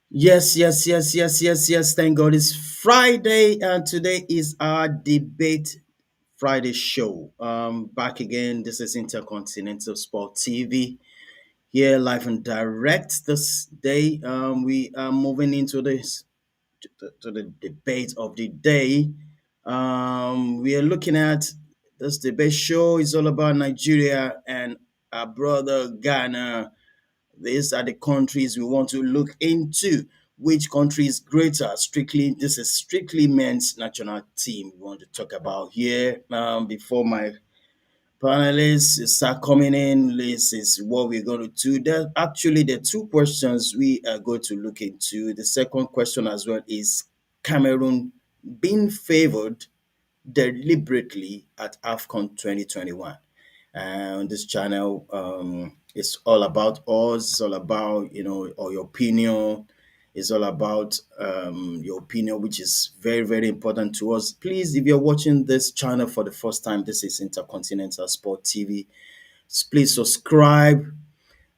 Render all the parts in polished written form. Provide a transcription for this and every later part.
Yes. Thank God it's Friday, and today is our debate Friday show. Back again. This is Intercontinental Sport TV here, live and direct. This day, we are moving into this to the debate of the day. We are looking at this debate show. Is all about Nigeria and our brother Ghana. These are the countries we want to look into. Which country is greater? This is strictly men's national team we want to talk about here. Before my panelists start coming in, this is what we're going to do. There actually the two questions we are going to look into. The second question as well is Cameroon being favored deliberately at AFCON 2021. On this channel, it's all about us. It's all about or your opinion. It's all about your opinion, which is very very important to us. Please, if you're watching this channel for the first time, this is Intercontinental Sport TV. Please subscribe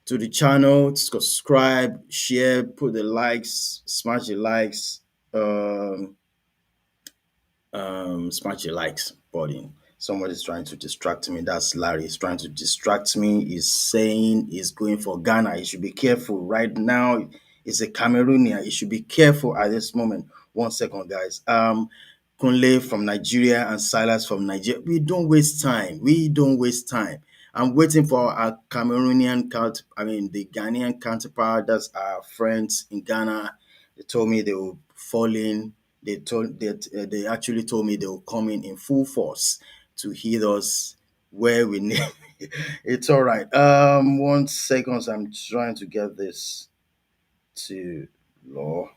to the channel. Subscribe, share, put the likes, smash the likes. Smash your likes button. Somebody's trying to distract me. That's Larry. He's trying to distract me. He's saying he's going for Ghana. He should be careful. Right now, he's a Cameroonian. He should be careful at this moment. 1 second, guys. Kunle from Nigeria and Silas from Nigeria. We don't waste time. We don't waste time. I'm waiting for our the Ghanaian counterpart. That's our friends in Ghana. They told me they will fall in. They actually told me they will come in full force to hit us where we need. It's all right. 1 second. I'm trying to get this to law.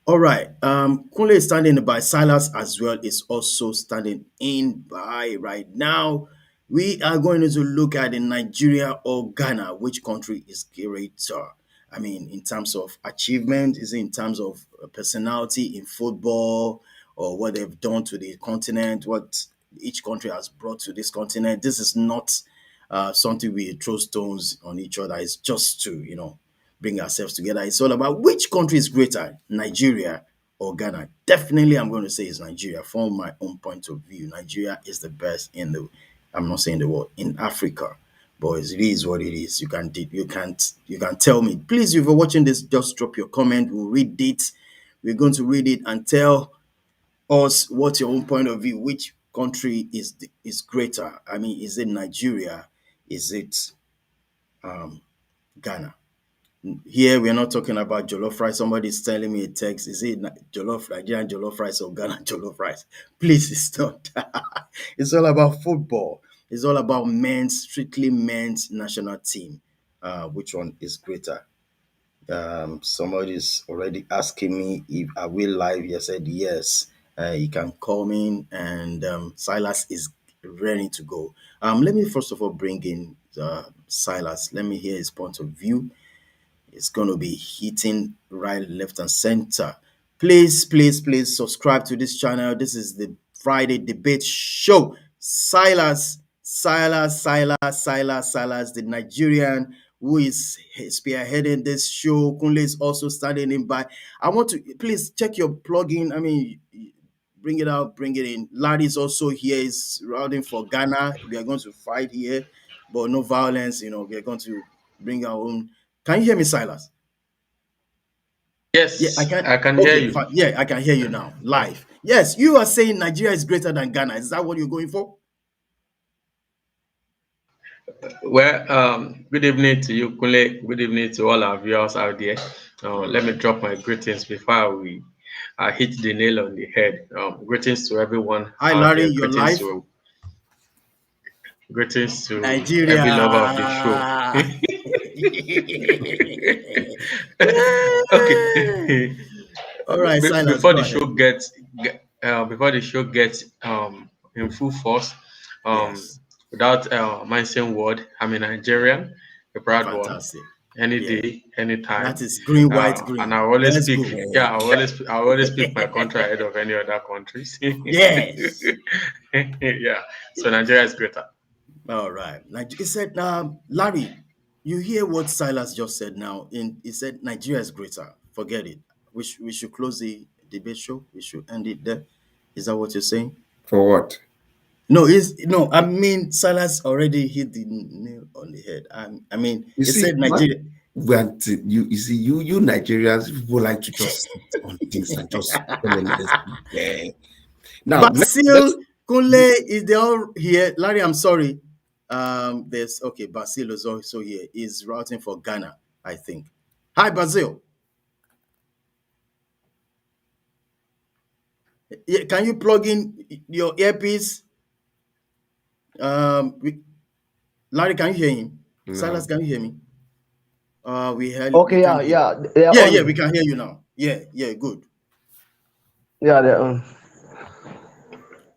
All right. Kunle is standing by. Silas as well is also standing in by right now. We are going to look at in Nigeria or Ghana, which country is greater. I mean, in terms of achievement, is it in terms of personality in football or what they've done to the continent, what each country has brought to this continent. This is not something we throw stones on each other. It's just to, bring ourselves together. It's all about which country is greater, Nigeria or Ghana. Definitely, I'm going to say it's Nigeria. From my own point of view, Nigeria is the best I'm not saying the world, in Africa. But it is what it is. You can tell me. Please, if you're watching this, just drop your comment. We'll read it. We're going to read it and tell us what's your own point of view. Which country is greater? I mean, is it Nigeria? Is it Ghana? Here we are not talking about jollof rice. Somebody's telling me a text. Is it jollof Nigerian jollof rice or Ghana jollof rice? Please, it's not. It's all about football. It's all about strictly men's national team. Which one is greater? Somebody's already asking me if I will live. I said yes. You can call me, and Silas is ready to go. Let me first of all bring in Silas. Let me hear his point of view. It's going to be hitting right, left, and center. Please subscribe to this channel. This is the Friday debate show. Silas, the Nigerian who is spearheading this show. Kunle is also standing in by. I want to please check your plugin. I mean, bring it out, bring it in. Larry is also here. Is routing for Ghana. We are going to fight here, but no violence. We are going to bring our own. Can you hear me, Silas? Yeah, I Yes, can. I can hear Okay, you. yeah, I can hear you now, live. Yes, you are saying Nigeria is greater than Ghana. Is that what you're going for? Well, good evening to you, Kule. Good evening to all our viewers out there. All Let me right. drop my greetings before we hit the nail on the head. Greetings to everyone Hi, out Larry, there. you're live. Greetings to every lover of the show. Nigeria. Okay. All right, Silas, Before go the ahead. show gets in full force, um, Yes, without mentioning word, I'm a Nigerian, a proud one. fantastic. Any Yeah, day, anytime. that is green, white, And green. Let's go. I always pick my country ahead of any other countries. Yes. Yeah. So Nigeria is greater. All right. Like you said, Larry. You hear what Silas just said now. He said Nigeria is greater. Forget it. We should close the debate show. We should end it there. Is that what you're saying? For what? No, is no. I mean, Silas already hit the nail on the head. I mean, You he see, said what Nigeria. want you see you Nigerians people like to just sit on things and just colonize there. Now let's Basil Kunle is they all here. Larry, I'm sorry. There's okay. Basil is also here. He's routing for Ghana, I think. Hi, Basil. Yeah, can you plug in your earpiece? We, Larry, can you hear him? Silas, no. can you hear me? We Okay, can yeah, hear. yeah, they are Yeah, we on. can hear you now. Yeah, good. Yeah, they are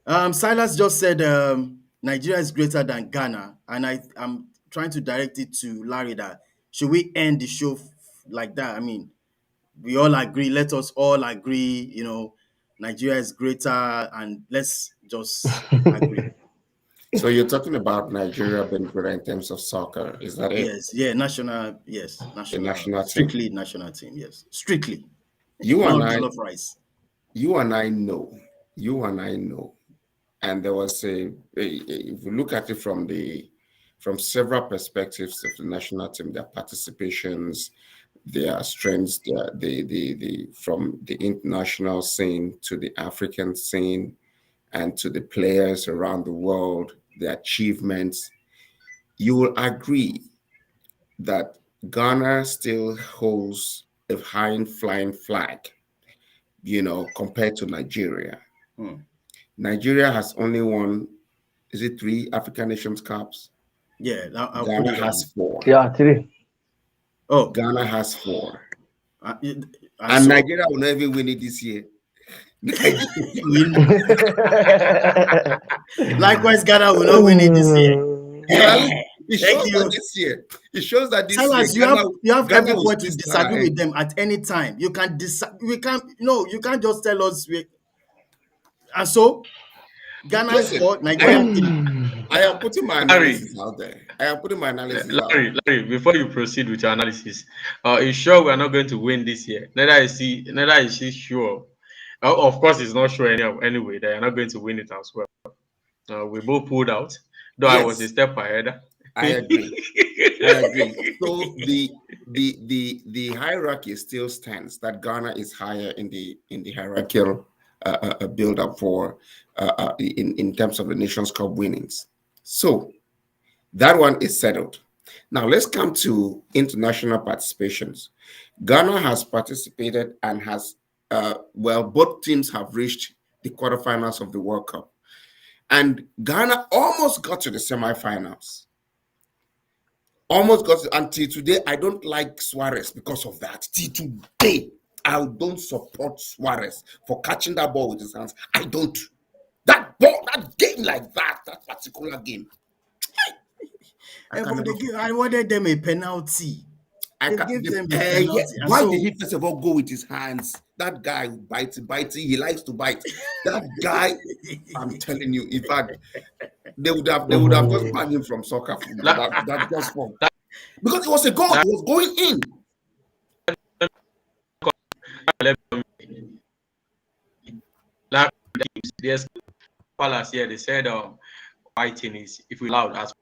on. Silas just said Nigeria is greater than Ghana, and I'm trying to direct it to Larry that should we end the show like that? I mean, we all agree. Let us all agree. Nigeria is greater, and let's just agree. So you're talking about Nigeria being greater in terms of soccer, is that it? Yes, yeah, national. Yes, The national. national team. Strictly national team. Yes, strictly. You and No I jollof rice. you and I know. You and I know. And there was if you look at it from several perspectives of the national team, their participations, their strengths, the from the international scene to the African scene and to the players around the world, the achievements, you will agree that Ghana still holds a high flying flag, compared to Nigeria. Hmm. Nigeria has only won, is it three African Nations Cups? Yeah, I'll put Ghana it has on. four. Yeah, three. Oh, Ghana has four. uh, and And so Nigeria will not even win it this year. Nigeria. we likewise Ghana will not win it this year. But I mean, it Thank shows that you. this year, it shows that this year Silas, you have Ghana every will point still to disagree stand. with them at any time. You can we can't no, you can't just tell us and so Ghana Listen, 4, I Nigeria am 3. I am putting my Larry, analysis out there. I am putting my analysis out. Larry, before you proceed with your analysis, you sure we are not going to win this year? Neither is she sure. Of course, it's not sure anyway. They are not going to win it as well. We both pulled out, though I was a Yes, step ahead. I agree. I agree. So the hierarchy still stands that Ghana is higher in the hierarchical build up for in terms of the Nations Cup winnings. So that one is settled. Now let's come to international participations. Ghana has participated and has both teams have reached the quarterfinals of the World Cup, and Ghana almost got to the semifinals. Almost got it until today. I don't like Suarez because of that. Till today, I don't support Suarez for catching that ball with his hands. I don't. That ball, that game like that particular game, I can But never I forget. wanted them a penalty. I They can. gave them a Yeah. penalty. And Why did so he first of all go with his hands? That guy bites. He likes to bite. That guy, I'm telling you. In fact, they would have just banned him from soccer football. La- That just for because it was a goal. La- It was going in. La- There's Palace here. They said fighting is if we allowed as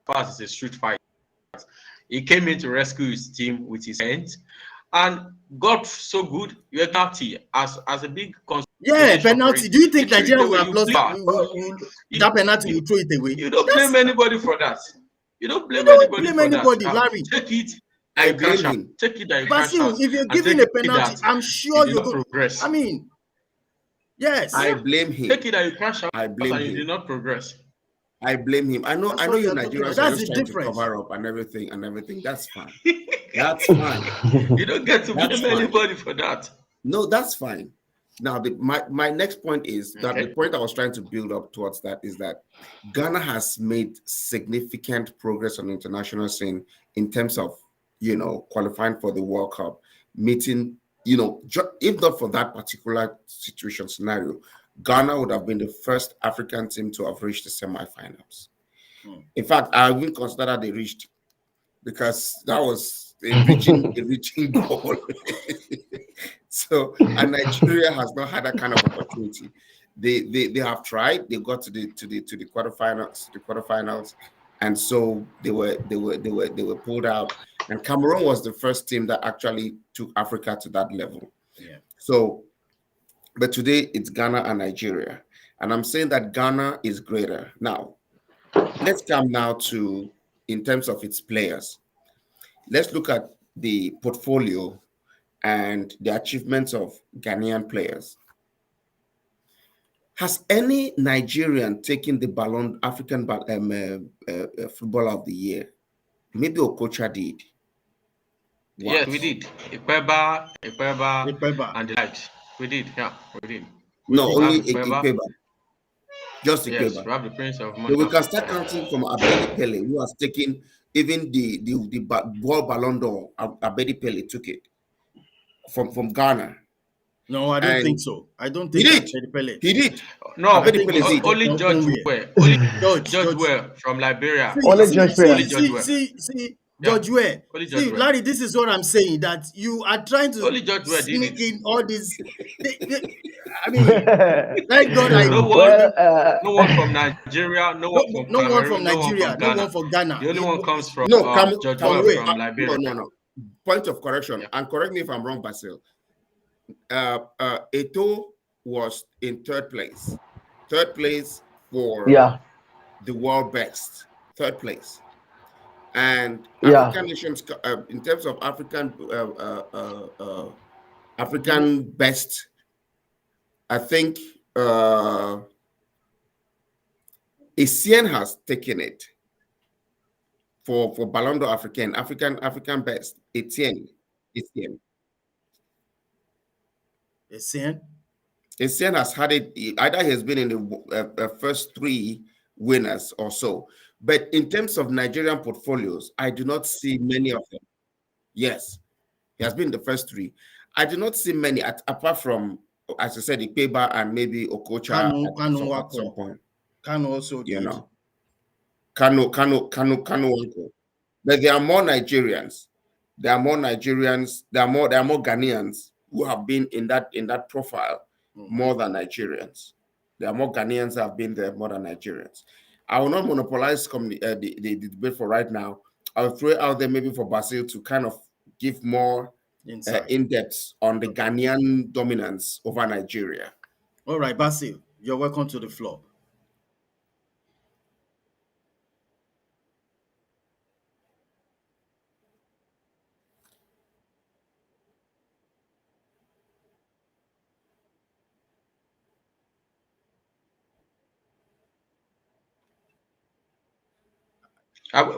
far as it's a street fight. He came in to rescue his team with his hands and got so good. You're penalty as a big yeah, consolation for penalty. it. Do you You think threw it Nigeria will away. have You lost play bad. You, that penalty you will throw it away? you don't That's blame anybody for that. You don't you blame don't anybody blame for that. anybody, Larry. Take it that I you crash blame out. him. Take it that you crash Basil, out, if you're and giving take a it penalty, that I'm you sure did you're not going. I progress. mean, I yes. blame Take him. it that you crash out I blame and you did him. not progress. I blame him. I know. That's I know what you you're talking about. Nigerians are That's just the trying to difference. cover up and everything and everything. That's fine. That's fine. You don't get to That's blame fine. anybody for that. No, that's fine. Now, my next point is that the Okay. point I was trying to build up towards that is that Ghana has made significant progress on the international scene in terms of qualifying for the World Cup, meeting if not for that particular situation scenario, Ghana would have been the first African team to have reached the semifinals. Hmm. In fact, I will consider that they reached because that was a reaching goal. So, and Nigeria has not had that kind of opportunity. They have tried. They got to the quarterfinals, and so they were pulled out. And Cameroon was the first team that actually took Africa to that level. Yeah. So, but today it's Ghana and Nigeria, and I'm saying that Ghana is greater now. Let's come now to, in terms of its players. Let's look at the portfolio and the achievements of Ghanaian players. Has any Nigerian taken the Footballer of the Year? Maybe Okocha did Yes, we once. did. Ipeba, Ipeba. and the likes. We did. Yeah, we did. We No, did. We only have Ipeba. Ikeba, just Yes, Ikeba. we have the Prince of So we Monaco. can start counting from Abedi Pele, who has taken even the ball Ballon d'Or. Abedi Pele took it from Ghana, No, I don't think and so. I don't he think did. Abedi Pele. He did. I No, Abedi think Pele it's did. only George Okonwe. Weah. Only George George. Weah from Liberia. See, Only see, Josh see, Only Fair. George see, Weah. see, see, Yeah, George Ware. only George See, Weah. Larry, this is what I'm saying. That you are trying to Only George Weah did sneak it. in all this. I mean, thank God I No one, didn't. Well, no one from Nigeria, no No, one from no one from Cameroon, no one Nigeria, from no one Ghana. from Ghana. The only It one comes was from No, George Weah Cameroon. from No, Liberia. no, no. Point of correction, Yeah. and correct me if I'm wrong, Basil. Eto was in third place for yeah, the world best, third place. And yeah, African nations, in terms of Guinea. African best, I think uh, Essien has taken it for Ballon d'Or African best. Etienne. Essien. Essien has had it. Either he has been in the first three winners or so. But in terms of Nigerian portfolios, I do not see many of them. Yes, he has been the first three. I do not see many apart from, as I said, Ikeba and maybe Okocha Kanu at some Wako. point. Kanu also You did. know, Kanu Wanko. But there are more Nigerians. There are more Ghanaians who have been in that profile Mhm. more than Nigerians. There are more Ghanaians that have been there more than Nigerians. I will not monopolize the debate for right now. I'll throw it out there maybe for Basil to kind of give more Inside. in depth on the Okay. Ghanaian dominance over Nigeria. All right, Basil, you're welcome to the floor.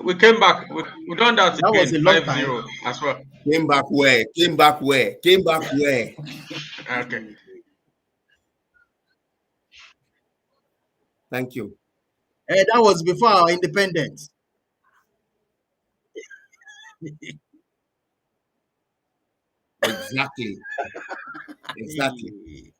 We came back. We done that That was again, a long time. 5-0 as well. Came back where? Came back where? Came back where? Okay. Thank you. That was before our independence. Exactly. Exactly.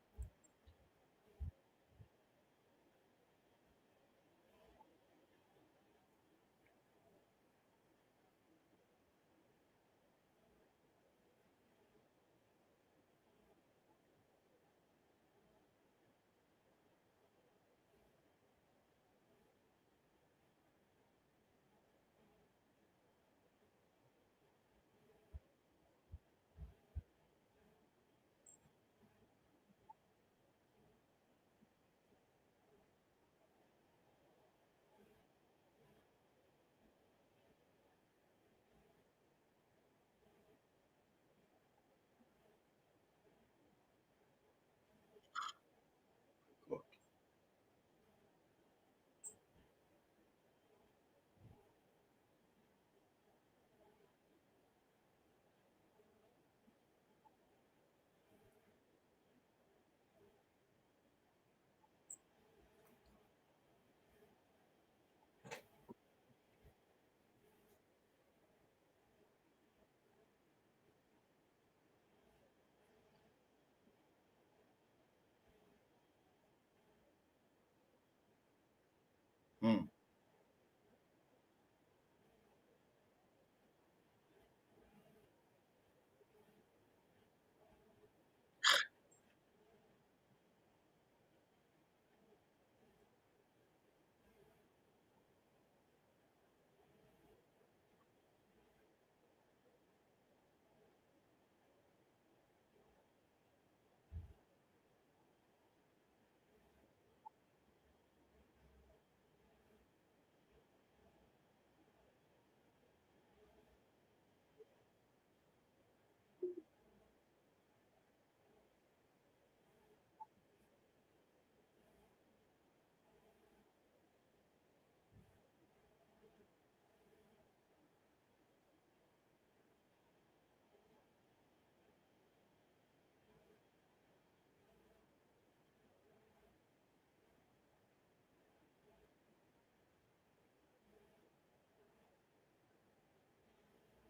Hmm.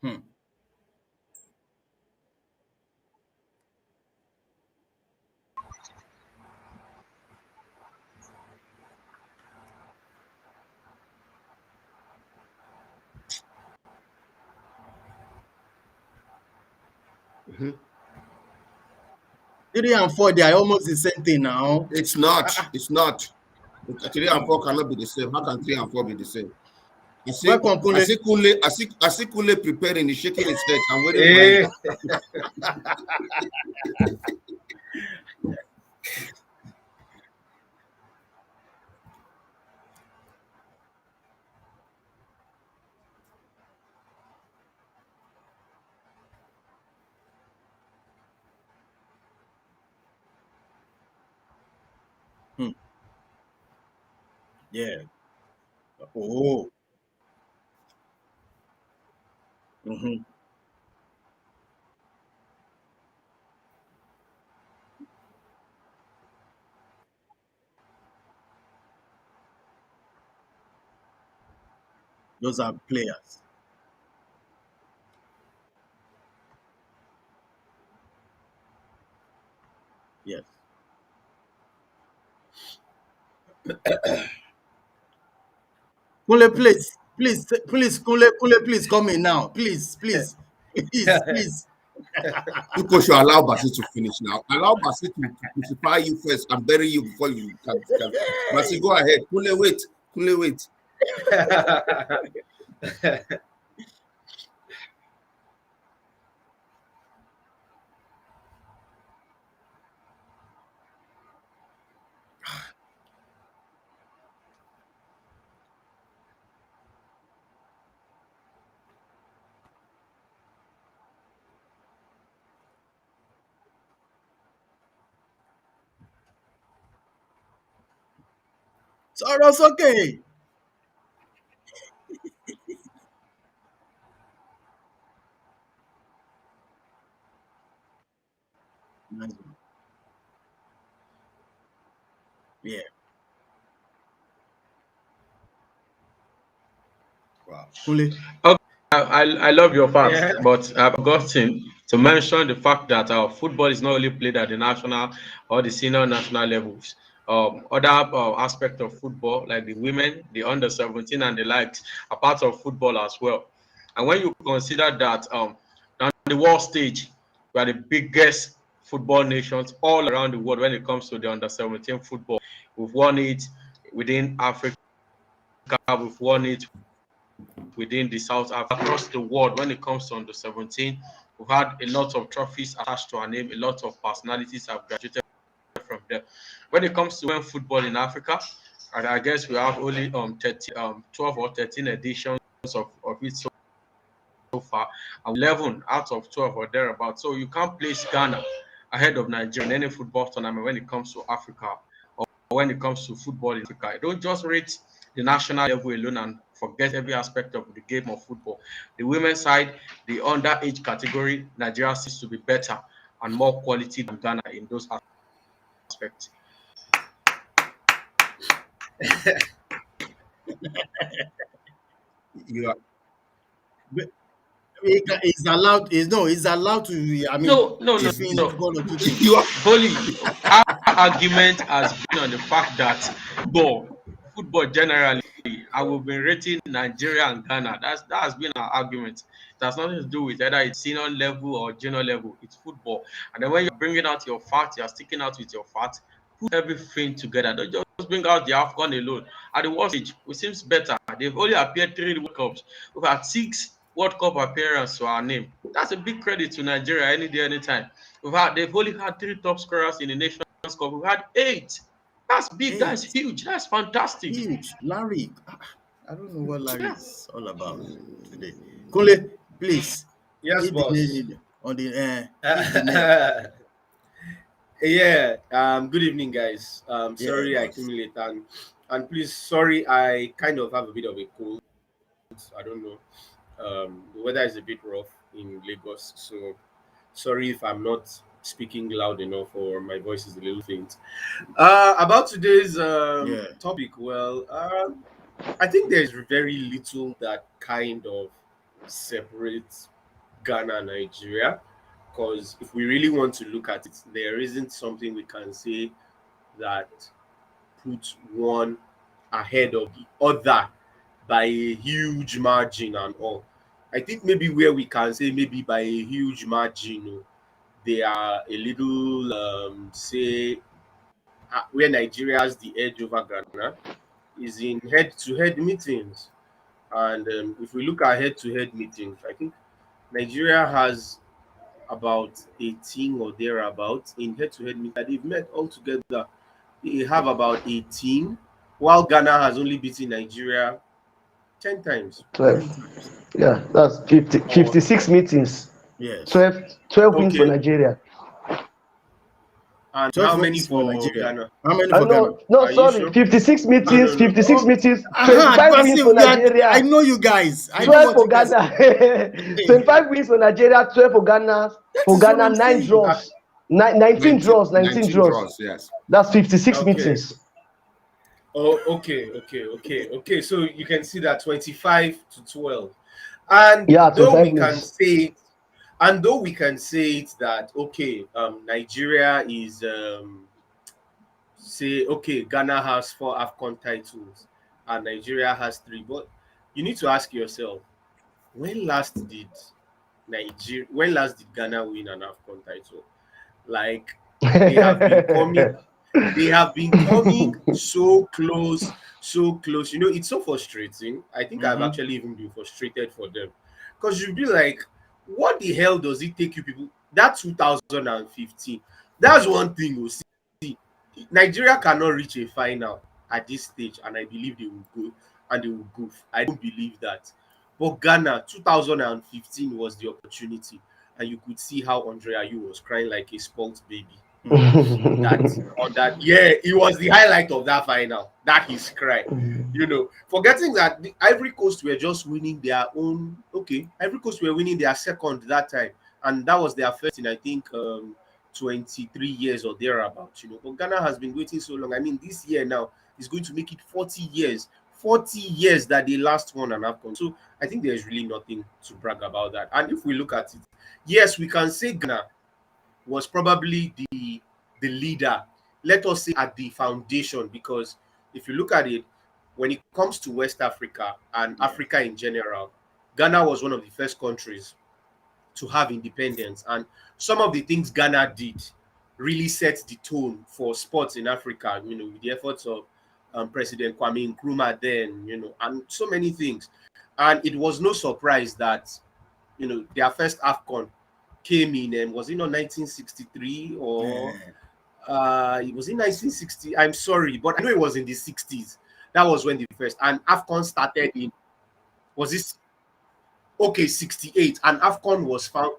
Hmm. Mhm. 3 and 4, they are almost the same thing now. It's not. Ah, It's not. Three and ah. four cannot be the same. How can 3 and 4 be the same? Welcome, Kunle. I see Kule preparing, he's shaking his head. I'm waiting for him. Eh, Hmm. Yeah. Oh. Hmm. Those are players. Yes. Kunle, please, Kunle, please come in now. Please. You could should allow Basi to finish now. Allow Basi to crucify you first and bury you before you can. Basi, go ahead. Kule, wait. Kule, wait. So that's okay. Nice one. Yeah. Wow. Kunle. Okay, I love your facts, yeah. but I've forgotten to mention the fact that football is not only played at the national or the senior national levels. Other aspect of football, like the women, the under 17, and the likes, are part of football as well. And when you consider that on the world stage, we are the biggest football nations all around the world when it comes to the under 17 football. We've won it within Africa, we've won it within the South Africa, across the world when it comes to under 17. We've had a lot of trophies attached to our name, a lot of personalities have graduated from there. When it comes to women football in Africa, I guess we have only 12 or 13 editions of it so far, and 11 out of 12 or thereabouts. So you can't place Ghana ahead of Nigeria in any football tournament when it comes to Africa or when it comes to football in Africa. Don't just rate the national level alone and forget every aspect of the game of football. The women's side, the underage category, Nigeria seems to be better and more quality than Ghana in those aspects. You are. He's allowed. He's no. He's allowed to. I mean, No, no, no, chip If in no. one or two you things. are. Bully, our argument has been on the fact that football generally, I will be rating Nigeria and Ghana. That has been our argument. It has nothing to do with either it's senior level or junior level. It's football. And then when you're bringing out your facts, you're sticking out with your facts. Put everything together. Don't just bring out the AFCON alone. At the world stage, it seems better. They've only appeared 3 World Cups. We've had 6 World Cup appearances to our name. That's a big credit to Nigeria any day, anytime. They've only had 3 top scorers in the Nations Cup. We've had 8. That's big. That's Eight. huge. That's fantastic. Huge. Larry. I don't know what Larry Yeah. is all about today. Kunle, please Yes, hit the boss. nail on the hit the nail. Yeah. Good evening, guys. Yeah, Sorry I came boss. late, and please, sorry, I kind of have a bit of a cold. I don't know. The weather is a bit rough in Lagos, so sorry if I'm not speaking loud enough or my voice is a little faint. About today's Yeah. topic, well, I think there's very little that kind of separates Ghana, Nigeria, because if we really want to look at it, there isn't something we can say that puts one ahead of the other by a huge margin and all. I think maybe where we can say maybe by a huge margin, they are a little, say, where Nigeria has the edge over Ghana is in head to head meetings. And if we look at head to head meetings, I think Nigeria has about 18 or thereabouts in head to head meetings that they've met altogether. They have about 18, while Ghana has only beaten Nigeria 10 times. 12. 10 times. Yeah, that's 50, Or 56 meetings. Yes. 12 wins for okay, Nigeria. and 12 how many wins for for Nigeria. Ghana? How many for Ghana? No, no, Are you sorry. sure? 56 No, no, meetings, no. 56 Oh, meetings, Aha, 25 wins Basil, for I Nigeria, know you guys. I know 12 what for you guys. Ghana. Hey, 25 wins for Nigeria, 12 for Ghana. that For is what Ghana, I'm 9 saying. draws. 19 19, draws, 19 19 draws. draws, yes. That's 56 okay. meetings. Oh, okay. So you can see that 25 to 12. And Yeah, though 25 we can wins. say it, and though we can say it that okay, Nigeria is say okay, Ghana has 4 AFCON titles and Nigeria has 3, but you need to ask yourself, when last did when last did Ghana win an AFCON title? Like they have been coming they have been coming so close, so close. It's so frustrating. I think I've Mm-hmm. actually even been frustrated for them. Because you'd be like, what the hell does it take you people? That 2015, that's one thing you'll see. Nigeria cannot reach a final at this stage, and I believe they will go and they will goof. I don't believe that. But Ghana, 2015 was the opportunity, and you could see how Andre Ayew was crying like a spoilt baby Mm. that on that. Yeah, it was the highlight of that final, that his cry. Forgetting that the Ivory Coast were just winning their own. Okay, Ivory Coast were winning their second that time, and that was their first in I think 23 years or thereabouts. But Ghana has been waiting so long. I mean, this year now is going to make it 40 years. 40 years that they last won an AFCON. So I think there's really nothing to brag about that. And if we look at it, yes, we can say Ghana was probably the leader, let us say at the foundation, because if you look at it, when it comes to West Africa and Yes. Africa in general, Ghana was one of the first countries to have independence, and some of the things Ghana did really set the tone for sports in Africa, with the efforts of President Kwame Nkrumah then, and so many things. And it was no surprise that their first AFCON came in, and was it not 1963 or Yeah. it was in 1960? I'm sorry, but I know it was in the 60s. That was when the first, and AFCON started in, was this okay, 68, and AFCON was found,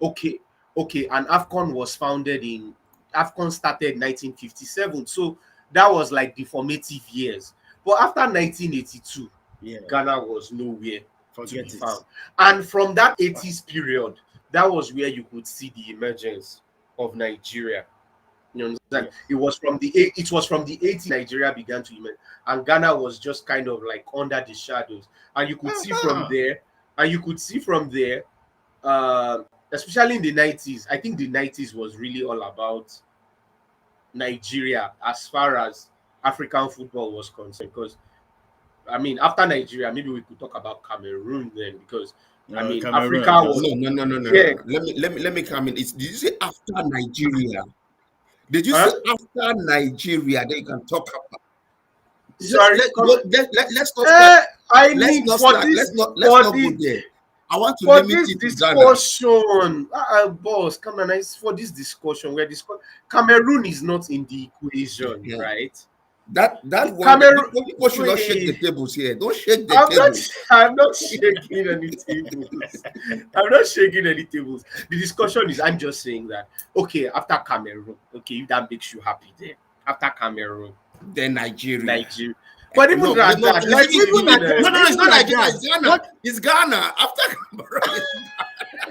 okay, and AFCON was founded in, AFCON started 1957. So that was like the formative years. But after 1982, Yeah. Ghana was nowhere to be Forget it. found. And from that 80s period, that was where you could see the emergence of Nigeria. You understand? Yes. It was from the 80s Nigeria began to emerge, and Ghana was just kind of like under the shadows. And you could see from Aha. there, and you could see from there, especially in the 90s. I think the 90s was really all about Nigeria as far as African football was concerned. Because I mean, after Nigeria, maybe we could talk about Cameroon then, because I mean, Cameroon, Africa just was, No. yeah, Let me come in. Did you say after Nigeria? Did you say huh? after Nigeria? Then you can talk about. Sorry, come. Let's not start. I Let's need not for start. this Let's for not go the there. I want to for limit this it to Ghana. discussion, boss, come on, it's for this discussion. Cameroon is not in the equation, Yeah. right? That one. Cameroon, People should not shake the wait, tables here. Don't shake the I'm not. tables. I'm not shaking any tables. I'm not shaking any tables. The discussion is. I'm just saying that. Okay, after Cameroon, okay, if that makes you happy, there. After Cameroon, Then Nigeria. Nigeria. But even No, at no, that, it's let's even even no, no, no. It's even not at Nigeria. that. It's Ghana. What? It's Ghana. After Cameroon.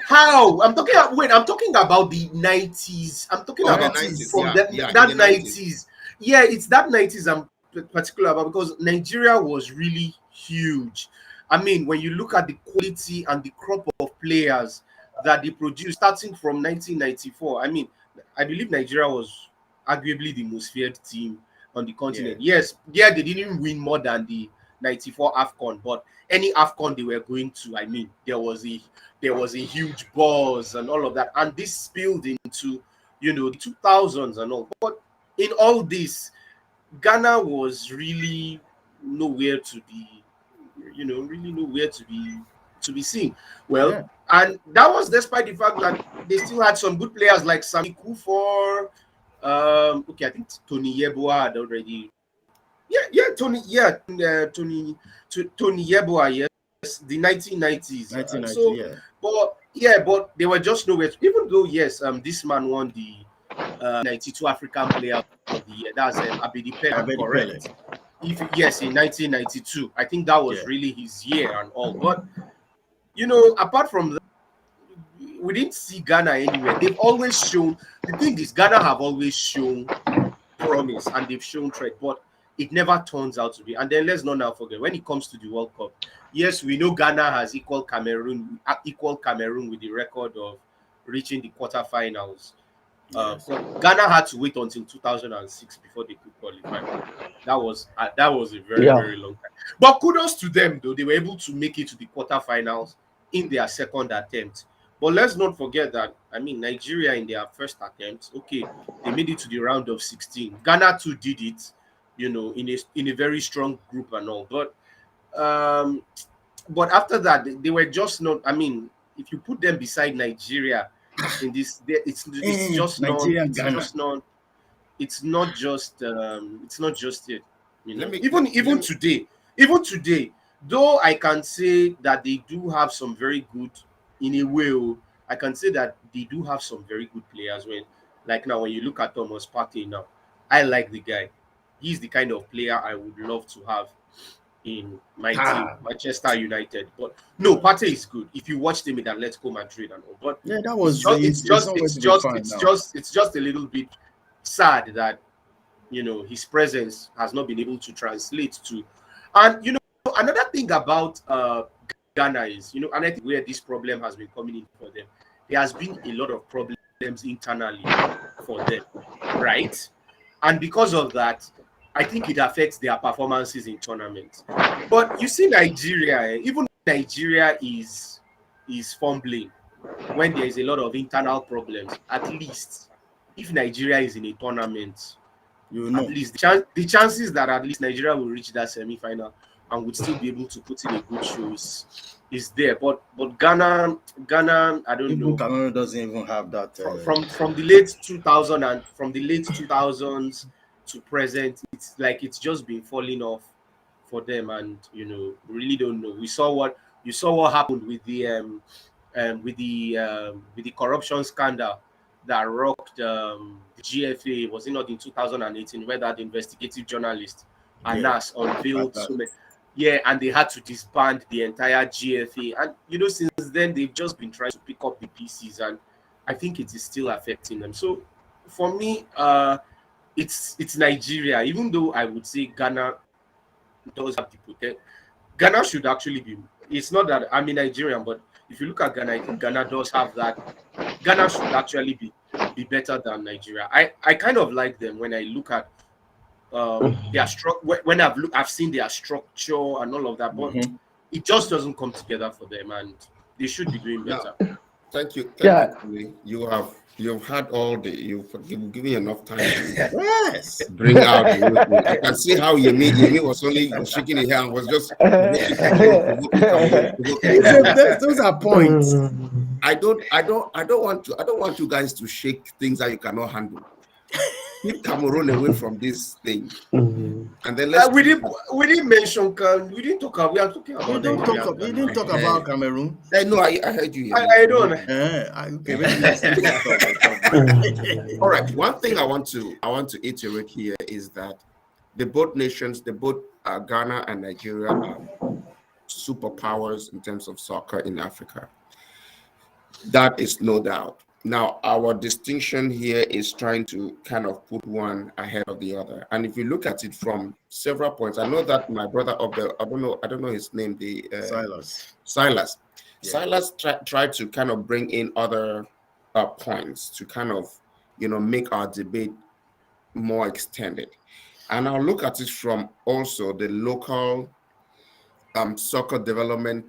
how I'm talking. Wait, I'm talking about the 90s. I'm talking Okay, about 90s. 90s. from Yeah, that yeah. In the that 90s. 90s. Yeah, it's that 90s I'm particular about, because Nigeria was really huge. I mean, when you look at the quality and the crop of players that they produced starting from 1994. I mean, I believe Nigeria was arguably the most feared team on the continent. Yeah. Yes, yeah, they didn't win more than the 94 AFCON, but any AFCON they were going to, I mean, there was a huge buzz and all of that. And this spilled into, the 2000s and all. But in all this, Ghana was really nowhere to be, really nowhere to be seen. Well, Yeah. and that was despite the fact that they still had some good players like Sami Kufor. Okay, I think Tony Yeboah had already. Tony Yeboah, yes, the 1990s. 1990. So, Yeah. but they were just nowhere. Even though, yes, this man won the 92 African Player of the Year. That's Abedi Pele, I'm Abedi Pele. correct. If yes, in 1992, I think that was Yeah. really his year and all. But apart from that, we didn't see Ghana anywhere. They've always shown. The thing is, Ghana have always shown promise and they've shown threat, but it never turns out to be. And then let's not now forget when it comes to the World Cup. Yes, we know Ghana has equal Cameroon with the record of reaching the quarterfinals. Yes. But Ghana had to wait until 2006 before they could qualify. That was a very, Yeah. very long time. But kudos to them, though. They were able to make it to the quarterfinals in their second attempt. But let's not forget that, I mean, Nigeria in their first attempt, okay, they made it to the round of 16. Ghana too did it, in a very strong group and all. Um, but after that, they were just not. I mean, if you put them beside Nigeria in this, it's just not. Nigeria and It's Ghana. just not. It's not just. It's not just it. Let me Even let even me today, even today, though I can say that they do have some very good, in a way. I can say that they do have some very good players. Like now, when you look at Thomas Partey now, I like the guy. He's the kind of player I would love to have in my team, Ah. Manchester United. But no, Partey is good. If you watch him in Atletico Madrid and all, but Yeah, that it's was just it's it's just nowhere it's to be just found it's now. just it's just a little bit sad that his presence has not been able to translate to. And another thing about Ghana is, and I think where this problem has been coming in for them, there has been a lot of problems internally for them, right? And because of that, I think it affects their performances in tournaments. But you see, Nigeria, even Nigeria is fumbling when there is a lot of internal problems. At least, if Nigeria is in a tournament, You at know. least the chances that at least Nigeria will reach that semi-final and would still be able to put in a good show is there. But Ghana, I don't Even know. Cameroon doesn't even have that. From the late 2000 and from the late 2000s to present, it's like it's just been falling off for them, and we really don't know. You saw what happened with the corruption scandal that rocked the GFA. Was it not in 2018 where that investigative journalist Yeah. Anas unveiled That, so many? Yeah, and they had to disband the entire GFA. And since then they've just been trying to pick up the pieces, and I think it is still affecting them. So for me, it's Nigeria. Even though I would say Ghana does have the potential, Ghana should actually be. It's not that I'm a Nigerian, but if you look at Ghana, I think Ghana does have that. Ghana should actually be better than Nigeria. I kind of like them when I look at their when I've seen their structure and all of that, but mhm. it just doesn't come together for them, and they should be doing now. better. Thank you, Yeah. Tony. You've had all the you've given me enough time to Yes. bring out the real thing. I can see how Yemi was only shaking his hand, was just provoking So those are points. I don't want you guys to shake things that you cannot handle. Keep Cameroon away from this thing, and then let's We didn't mention we didn't talk about. We are talking You about don't Nigeria talk. and You Ghana. didn't talk about Cameroon. No, I heard you. I don't. Okay, maybe next time we'll talk. All right. One thing I want to iterate here is that the both nations, Ghana and Nigeria, are superpowers in terms of soccer in Africa. That is no doubt. Now, our distinction here is trying to kind of put one ahead of the other. And if you look at it from several points, I know that my brother up there, I don't know his name, Silas. Silas. Yeah. Silas tried to kind of bring in other points to kind of, make our debate more extended. And I'll look at it from also the local soccer development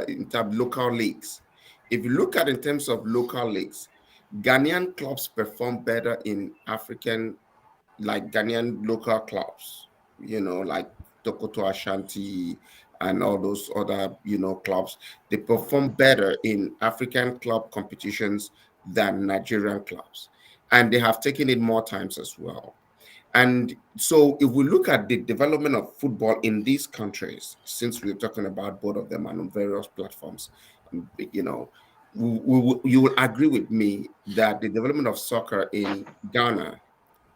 in terms of local leagues. If you look at in terms of local leagues, Ghanaian clubs perform better in African, like Ghanaian local clubs, like Tokoto Ashanti and all those other, clubs. They perform better in African club competitions than Nigerian clubs. And they have taken it more times as well. And so, if we look at the development of football in these countries, since we're talking about both of them and on various platforms, you know, you will agree with me that the development of soccer in Ghana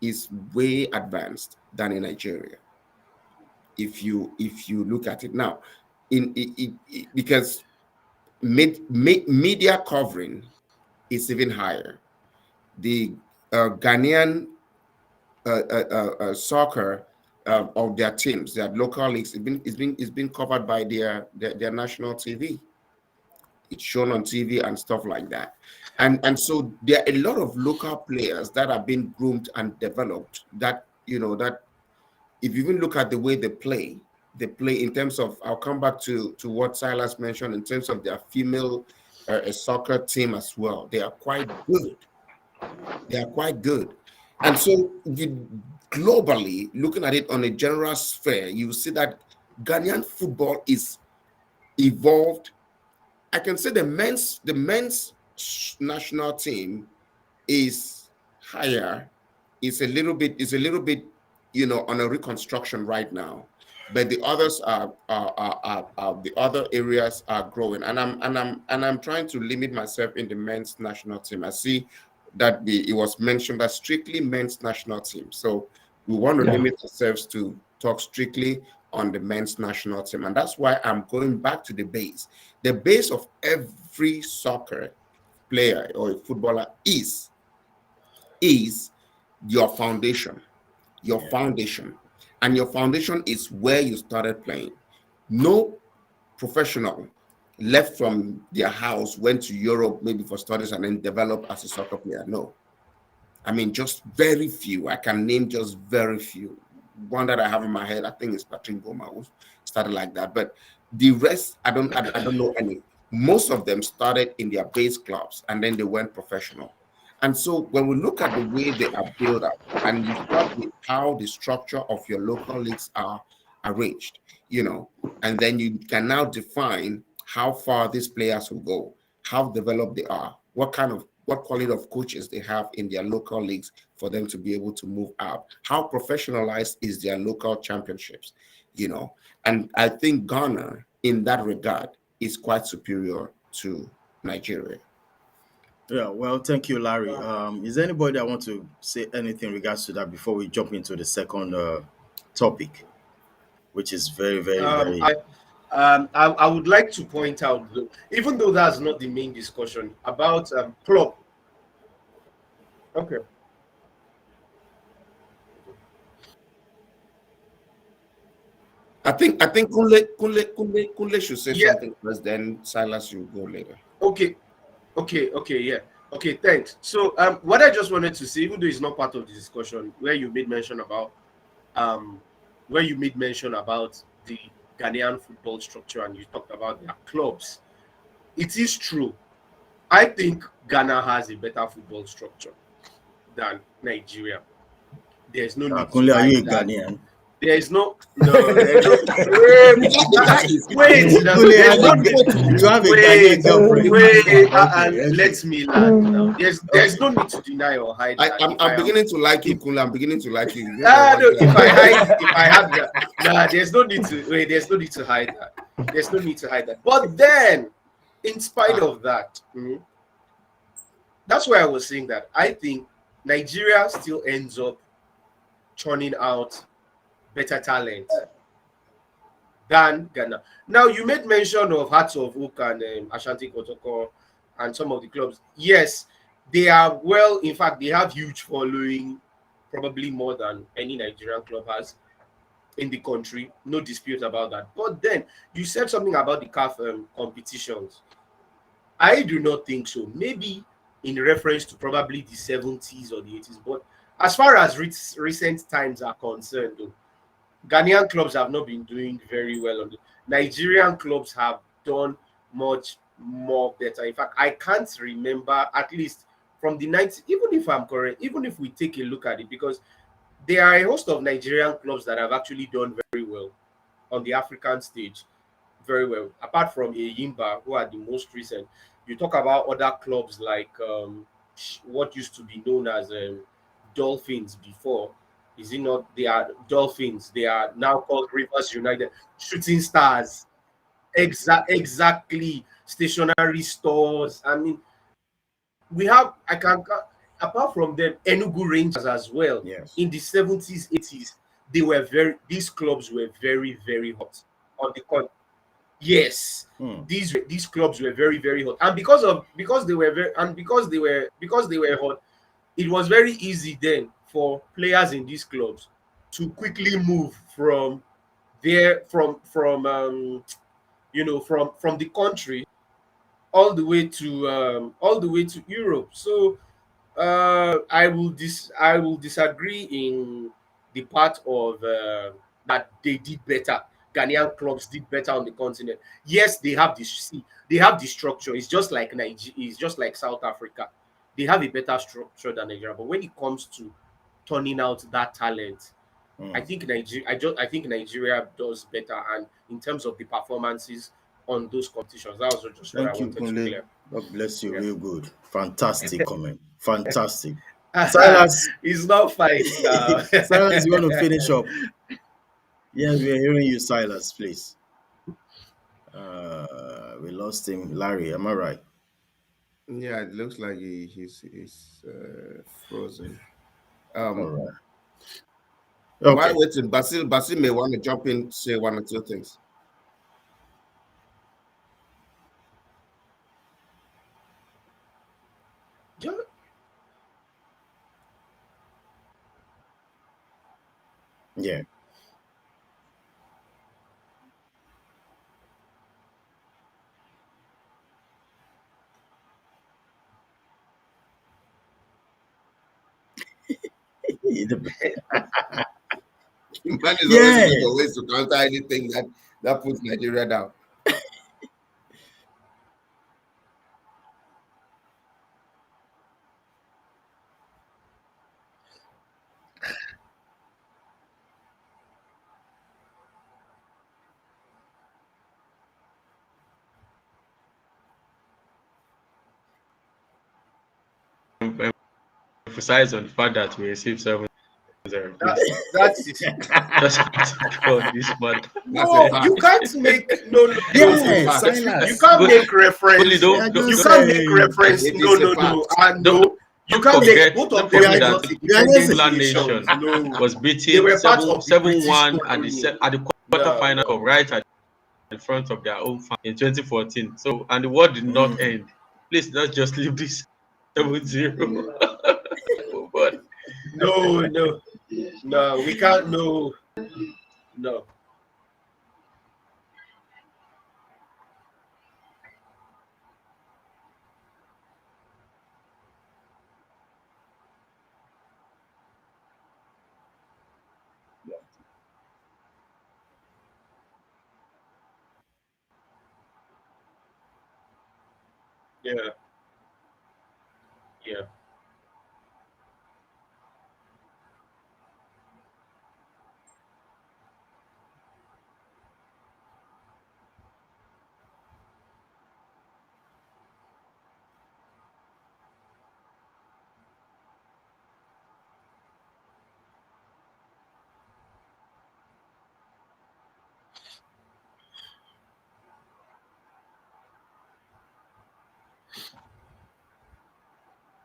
is way advanced than in Nigeria. If you look at it now, because media covering is even higher. The Ghanaian soccer of their teams, their local leagues, it's been covered by their national TV. It's shown on TV and stuff like that. And so there are a lot of local players that have been groomed and developed that, that if you even look at the way they play in terms of, I'll come back to what Silas mentioned in terms of their female soccer team as well. They are quite good. They are quite good. And so globally, looking at it on a general sphere, you see that Ghanaian football is evolved. I can say the men's national team is higher. It's a little bit, on a reconstruction right now. But the others are the other areas are growing. And I'm trying to limit myself in the men's national team. I see that it was mentioned that strictly men's national team. So we want to Yeah. limit ourselves to talk strictly on the men's national team. And that's why I'm going back to the base. The base of every soccer player or a footballer is your foundation. Your Yeah. foundation. And your foundation is where you started playing. No professional left from their house, went to Europe maybe for studies and then developed as a soccer player. No. I mean, just very few. I can name just very few. One that I have in my head, I think, is Patrick Goma, who started like that. But the rest, I don't know any. Most of them started in their base clubs and then they went professional. And so when we look at the way they are built up, and you start with how the structure of your local leagues are arranged, and then you can now define how far these players will go, how developed they are, what quality of coaches they have in their local leagues for them to be able to move up, how professionalized is their local championships, and I think Ghana in that regard is quite superior to Nigeria. Yeah. Well, thank you, Larry. Is there anybody that want to say anything in regards to that before we jump into the second topic, which is very, very, Um, very. I, I would like to point out, though, even though that's not the main discussion about club. Okay. I think Kunle should say Yeah. something first, then Silas, you go later. Okay. Okay. Yeah. Okay. Thanks. So, what I just wanted to say, even though it's not part of the discussion, um, where you made mention about the Ghanaian football structure and you talked about their clubs, it is true. I think Ghana has a better football structure than Nigeria. There's no need to Kunle, are you hide a that. Ghanaian? There is there's no wait, Kunle there's has no need to you have a wait, Ghanaian girlfriend. and Okay, okay, let me land now. There's no okay. need to deny or hide that. I'm, If I'm I am, beginning to like you, if Kunle. I'm beginning to like you. You don't know why no, you if I had that, nah, there's no need to wait. There's no need to hide that. There's no need to hide that. But then, in spite are. of that, that's why I was saying that I think Nigeria still ends up churning out better talent than Ghana. Now, you made mention of Hearts of Oak and Ashanti Kotoko and some of the clubs. Yes, they are well. In fact, they have huge following, probably more than any Nigerian club has in the country. No dispute about that. But then you said something about the CAF competitions. I do not think so. Maybe in reference to probably the 70s or the 80s, but as far as recent times are concerned, though, Ghanaian clubs have not been doing very well. Nigerian clubs have done much more better. In fact, I can't remember, at least from the 90s, even if I'm correct, even if we take a look at it, because there are a host of Nigerian clubs that have actually done very well on the African stage, very well. Apart from Eyimba, who are the most recent, you talk about other clubs like what used to be known as Dolphins before. Is it not? They are Dolphins. They are now called Rivers United, Shooting Stars. Exactly. Stationary stores. I mean, we have. I can apart from them, Enugu Rangers as well. Yes. In the 70s, 80s, they were very. These clubs were very, very hot on the con. Yes, Hmm. these clubs were very, very hot, and because they were very and because they were hot, it was very easy then for players in these clubs to quickly move from there from the country all the way to Europe. So I will disagree in the part of that they did better. Ghanaian clubs did better on the continent. Yes, they have this. See, they have the structure. It's just like Nigeria. It's just like South Africa. They have a better structure than Nigeria. But when it comes to turning out that talent, Hmm. I think Nigeria does better. And in terms of the performances on those competitions, that was just what I Thank you, wanted to Kunle. clear. God bless you. Yeah. Real good. Fantastic comment. Fantastic. Silas, It's not fight now. Silas, you want to finish up? Yes, we are hearing you, Silas, please. We lost him. Larry, am I right? Yeah, it looks like he's frozen. All Um, right. while Okay. waiting, Basil may want to jump in, say one or two things. Yeah, Yeah. Man is always Yeah. looking for ways to counter anything that puts Nigeria down. Emphasize on the fact that we received 7-0, that please. that's it. Just talk on this matter. That's a No, you fact. can't make That's a Yeah, fact. you Silas. can't Go, make Only reference. We are You just can't make saying. reference. It is a No. fact. And don't, no, you don't can't make forget, both don't of them We were are, forget that not we are just independent Angular nations. Nation No, was they beaten were part of the British 7-1 colony. at the No, quarterfinal no, cup, right at the front of their own fan in 2014. So, and the war did not mm, end. Please, let's just leave this 7-0. Move on. no. No, we can't. No, no. Yeah, yeah,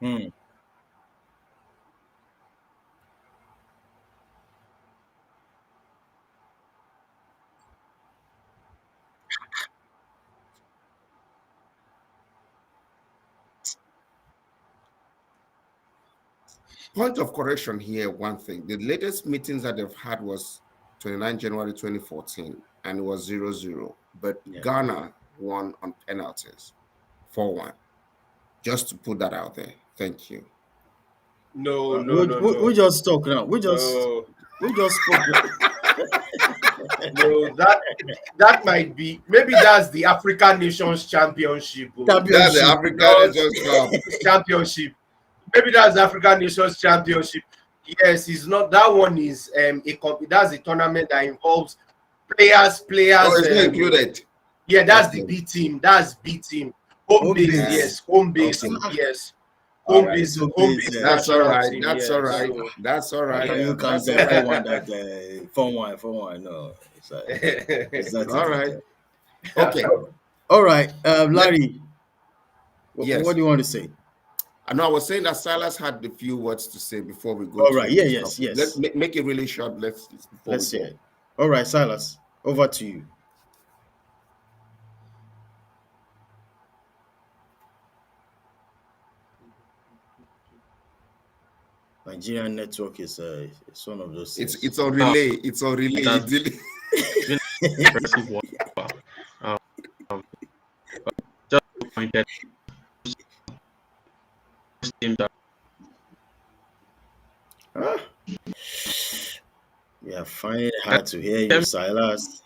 mm. Point of correction here, one thing. The latest meetings that they've had was 29 January 2014, and it was 0-0. But Yeah. Ghana won on penalties 4-1. Just to put that out there. Thank you. No, no, We, no, we, no, we just talk now. no, We just spoke. no. That might be, maybe that's the African Nations Championship, oh. That's the Championship. African Not Nations Cup. championship. Maybe that's the African Nations Championship. Yes, it's not. That one is that's a tournament that involves Oh, players. it's not included. Yeah, that's the Okay. B team. That's B team. Home Home based, base. yes. Home based, Okay. yes. All right. So Home base. based That's all national right. team, That's all yeah. right. So That's all How right. can you yeah. count That's all the right. 4-1 that 4-1, 4-1? No, it's not All right. included. Okay. All right, Let Larry, what Yes. do you want to say? I know I was saying that Silas had a few words to say before we go All to right, the yeah, next yes, topic. Let's yes. make it really short. Let's before we Let's hear go. it. All right, Silas, over to you. Nigerian network is it's one of those It's things. it's on Um, relay. It's on it relay. has been an impressive one. Um, just pointed teams that Ah, we are finding it hard to hear you, Silas.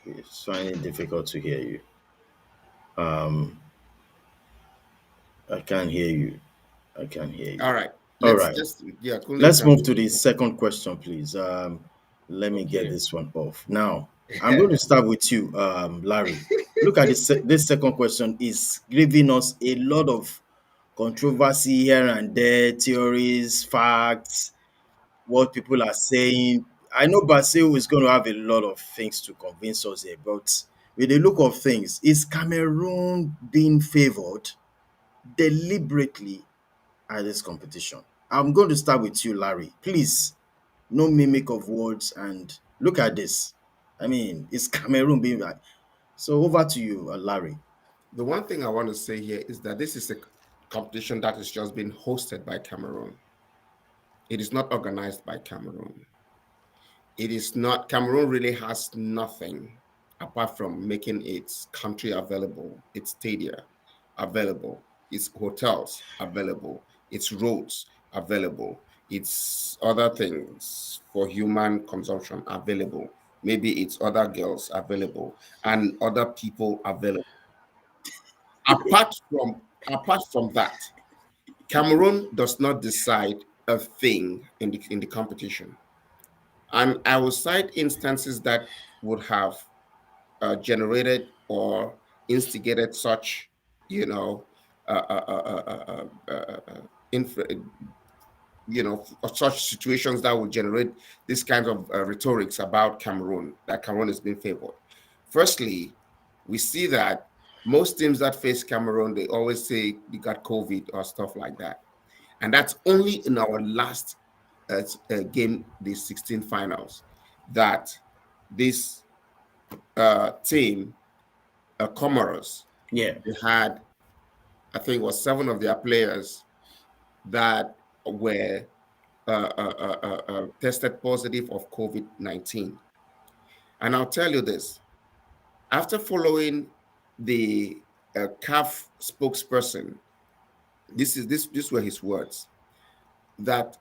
It's finding it difficult to hear you. Um, I can't hear you. I can't hear you. All right. All Let's right. just Kunle Let's move can. to the second question, please. Let me get Okay. this one off. Now, I'm going to start with you, Larry. Look at this second question is giving us a lot of controversy here and there, theories, facts, what people are saying. I know Basil is going to have a lot of things to convince us here, but with the look of things, is Cameroon being favored deliberately at this competition? I'm going to start with you, Larry. Please, no mimic of words, and look at this. I mean, it's Cameroon being right. So over to you, Larry. The one thing I want to say here is that this is a competition that is just being hosted by Cameroon. It is not organized by Cameroon. It is not, Cameroon really has nothing apart from making its country available, its stadia available, its hotels available, its roads available, its other things for human consumption available. Maybe it's other girls available and other people available. Apart from that, Cameroon does not decide a thing in the competition. And I will cite instances that would have generated or instigated such, you know, uh, uh, uh, uh, uh, uh, uh, inf- such situations that would generate this kind of rhetorics about Cameroon, that Cameroon is being favored. Firstly, we see that most teams that face Cameroon, they always say they got COVID or stuff like that. And that's only in our last game, the 16 finals, that this team, Comoros, Yeah. they had, I think it was 7 of their players that were tested positive of COVID-19. And I'll tell you this, after following the CAF spokesperson, these were his words, that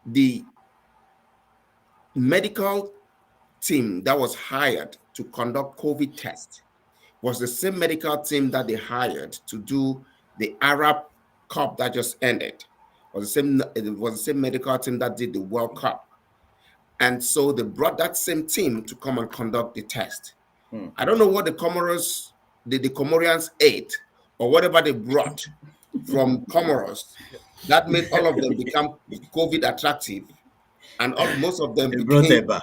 the medical team that was hired to conduct COVID tests was the same medical team that they hired to do the Arab Cup that just ended. It was the same medical team that did the World Cup. And so they brought that same team to come and conduct the test. Hmm. I don't know what the Comorians ate or whatever they brought from Comoros that made all of them become COVID attractive, and most of them They brought became Eba.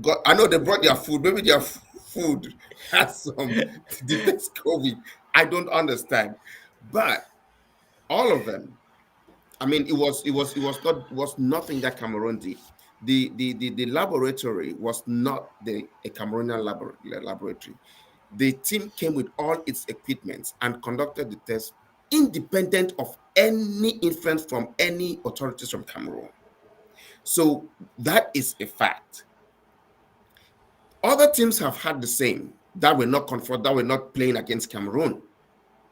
got. I know they brought their food. Maybe their food has some detects COVID. I don't understand, but all of them. I mean, it was nothing that Cameroon did. The laboratory was not a Cameroonian laboratory. The team came with all its equipment and conducted the test independent of any influence from any authorities from Cameroon. So that is a fact. Other teams have had the same. that were not that were not playing against Cameroon.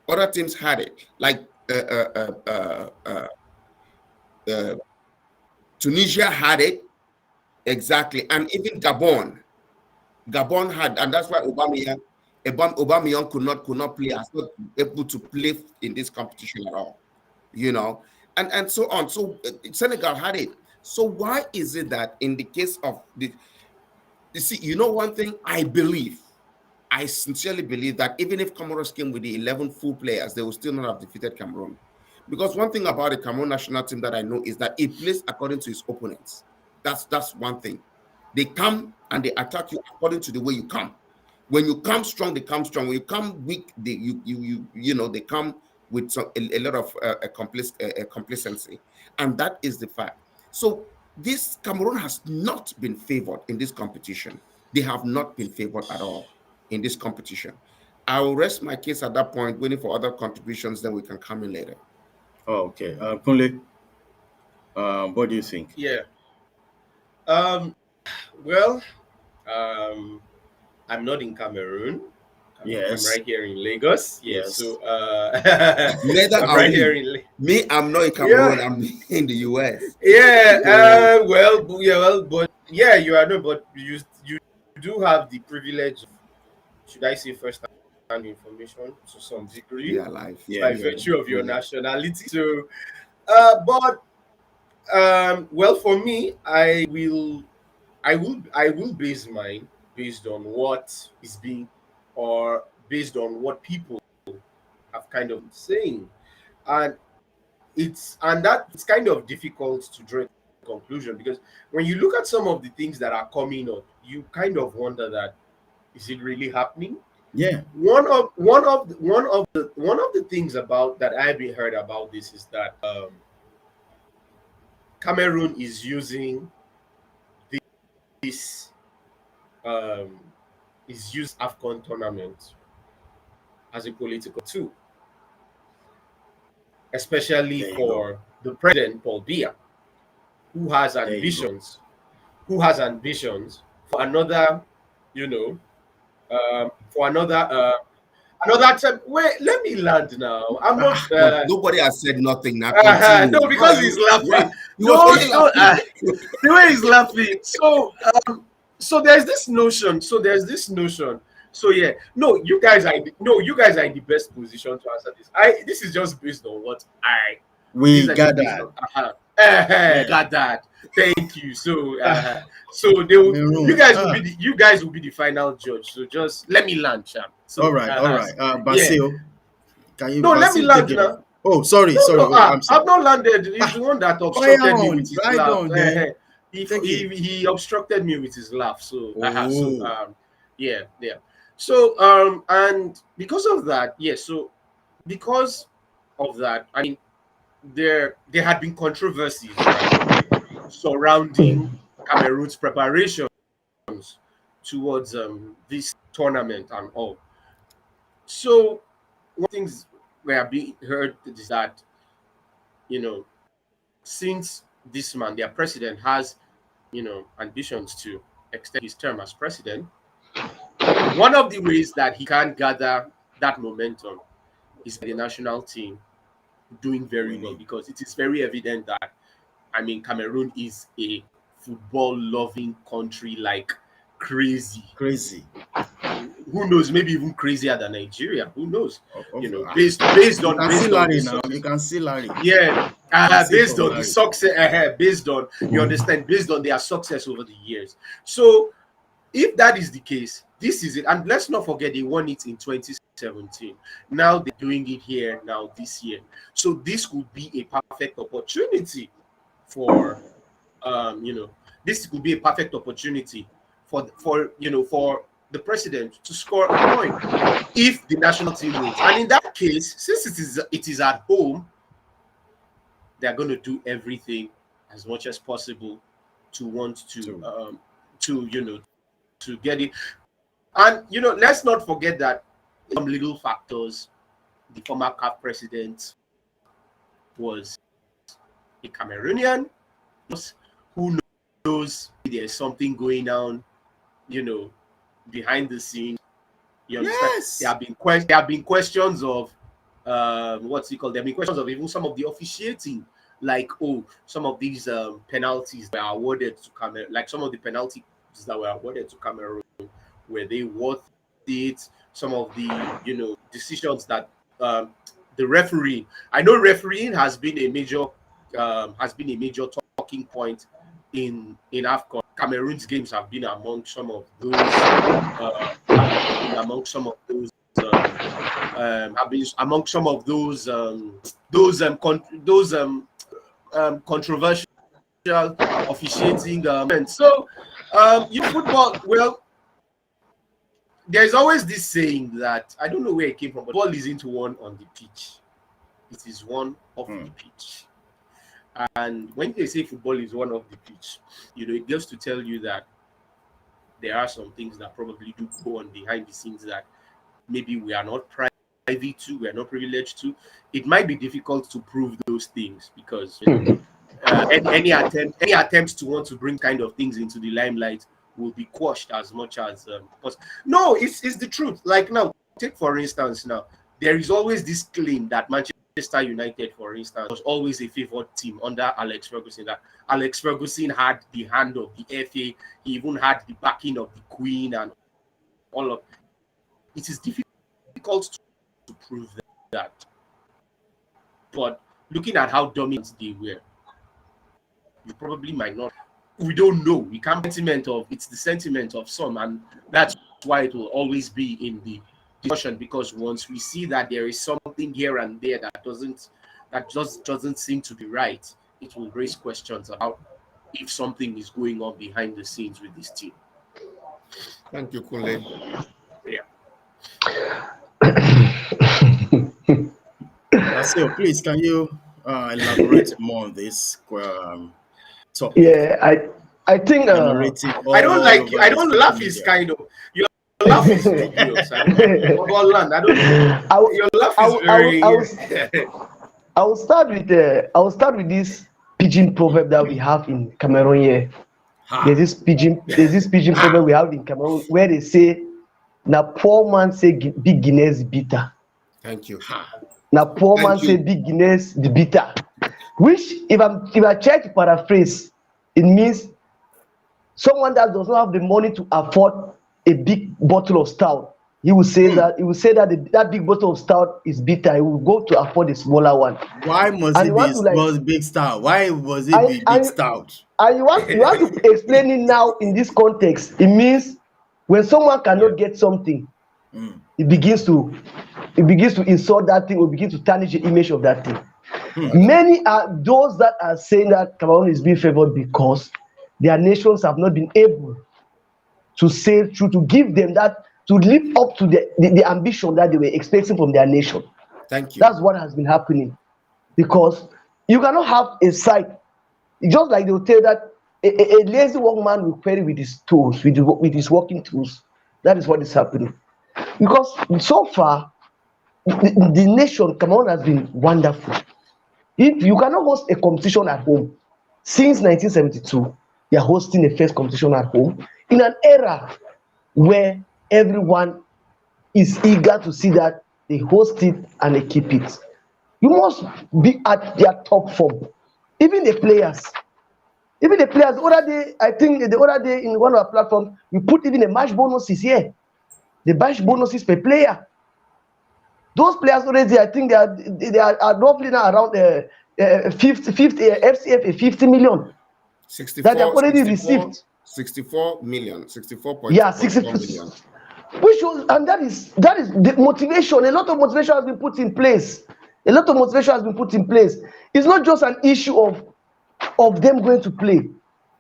Other teams had it, like uh, Tunisia had it exactly, and even Gabon. Gabon had, and that's why Aubameyang could not play, as not able to play in this competition at all, you know, and so on. So Senegal had it. So why is it that in the case of the, you see, one thing I sincerely believe that even if Comoros came with the 11 full players, they will still not have defeated Cameroon. Because one thing about the Cameroon national team that I know is that it plays according to its opponents. That's one thing. They come and they attack you according to the way you come. When you come strong, they come strong. When you come weak, they come with a lot of complacency, and that is the fact. So this Cameroon has not been favored in this competition. They have not been favored at all in this competition. I will rest my case at that point, waiting for other contributions. Then we can come in later. Oh, okay. Kunle, what do you think? Yeah. Um. Well. Um. I'm not in Cameroon. I'm Yes, right here in Lagos. Yeah. yes. So. Neither I'm are right here we. in. Me, I'm not in Yeah. Cameroon. I'm in the US. Yeah. So Well. Yeah. Well. But yeah, you are no. But you do have the privilege of, should I say, first-hand information to some we degree are alive. Yeah, by yeah. virtue of your Yeah. nationality. So. But well, for me, I will base mine based on what is being, or based on what people have kind of saying, and it's kind of difficult to draw a conclusion, because when you look at some of the things that are coming up, you kind of wonder that, is it really happening? Yeah. One of the things about that I've been heard about this is that Cameroon is using this um, is used AFCON tournament as a political tool, especially There you go. for the president Paul Biya, who has There you go. ambitions, for another, you know, for another time. Wait, let me land now. I'm not. Ah, But nobody has said nothing. Now continue. No, Why are because he's you? Why laughing. he was Don't only don't. laughing? The way he's laughing. So there's this notion. So yeah, no, you guys are in the best position to answer this. This is just based on what I. These we are just got based that. on. Yeah. Got that. Thank you. So they will. You Maroon. guys will be the final judge. So just let me land, champ. All So right, all right. yeah. Basil, can you No, let me Basil take land it off? now. Oh, sorry, No, sorry. no, Oh, I'm I've sorry. not landed. He's Ah, the one that fire obstructed me with on, his ride laugh. on, then take it. He obstructed me with his laugh. Oh, Yeah, yeah. So and because of that, yes. So because of that, I mean, there had been controversies, right, surrounding Cameroon's preparations towards this tournament and all. So one things were being heard is that, you know since this man, their president, has ambitions to extend his term as president, one of the ways that he can gather that momentum is by the national team doing very well, winning. because it is very evident that, I mean, Cameroon is a football loving country like crazy. Crazy. Who knows? Maybe even crazier than Nigeria. Who knows? Based You on can see based on the Larry now. You success. can see Larry. Yeah, You can see based from on the Larry. success, based on, you understand, based on their success over the years. So if that is the case, this is it. And let's not forget they won it in 2017. Now they're doing it here now this year. So this could be a perfect opportunity for this could be a perfect opportunity for the president to score a point if the national team wins. And in that case, since it is at home, they're going to do everything as much as possible to want Two. to get it. And let's not forget that some little factors. The former CAF president was a Cameroonian. Who knows? There's something going on, you know, behind the scenes. You understand? Yes. There have been questions of what's it called? There have been questions of even some of the officiating, like some of these penalties that were awarded to Cameroon, like some of the penalties that were awarded to Cameroon, were they worth it? Some of the decisions that the referee. I know refereeing has been a major talking point in AFCON. Cameroon's games have been among some of those have been among some of those controversial officiating moments. So football, well, there's always this saying that I don't know where it came from, but ball isn't one on the pitch. It is one off the pitch. And when they say football is one off the pitch, it goes to tell you that there are some things that probably do go on behind the scenes that maybe we are not privy to, we are not privileged to. It might be difficult to prove those things because any attempts to want to bring kind of things into the limelight will be quashed as much as possible. No, it's the truth. Like now, take for instance, now there is always this claim that Manchester United, for instance, was always a favored team under Alex Ferguson. That Alex Ferguson had the hand of the FA, he even had the backing of the Queen and all of. It is difficult to prove that. But looking at how dominant they were, you probably might not. We don't know. We can't it's the sentiment of some, and that's why it will always be in the discussion, because once we see that there is something here and there that just doesn't seem to be right, it will raise questions about if something is going on behind the scenes with this team. Thank you, Kunle. Yeah. Asio, please, can you elaborate more on this topic? Yeah, I think I don't like you. I don't laugh. Is kind of your laugh is dubious. I don't know. Your laugh is very. I will start with this pigeon proverb that we have in Cameroon here. There's this pigeon proverb we have in Cameroon where they say, "Na poor man say big Guinness bitter." Thank you. Na poor man say big Guinness the bitter. Which, if I try to paraphrase, it means someone that does not have the money to afford a big bottle of stout. He will say that that big bottle of stout is bitter. He will go to afford a smaller one. Why must And it was big stout? Why was it be big stout? And you want to explain it now in this context. It means when someone cannot get something, it begins to insult that thing, or begin to tarnish the image of that thing. Many are those that are saying that Cameroon is being favored because their nations have not been able to say true, to give them that, to live up to the ambition that they were expecting from their nation. Thank you. That's what has been happening. Because you cannot have a site, just like they will tell that a lazy workman will query with his tools, with his working tools. That is what is happening. Because so far, the nation, Cameroon, has been wonderful. If you cannot host a competition at home, since 1972, they are hosting the first competition at home in an era where everyone is eager to see that they host it and they keep it. You must be at their top form. Even the players. The other day, I think the other day in one of our platforms, we put even the match bonuses here. The match bonuses per player. Those players already, I think they are roughly now around 50 FCFA 50 million. 64, that they have already received. 64 million, 64.4 Yeah, 64 million. Which was, and that is the motivation. A lot of motivation has been put in place. It's not just an issue of them going to play.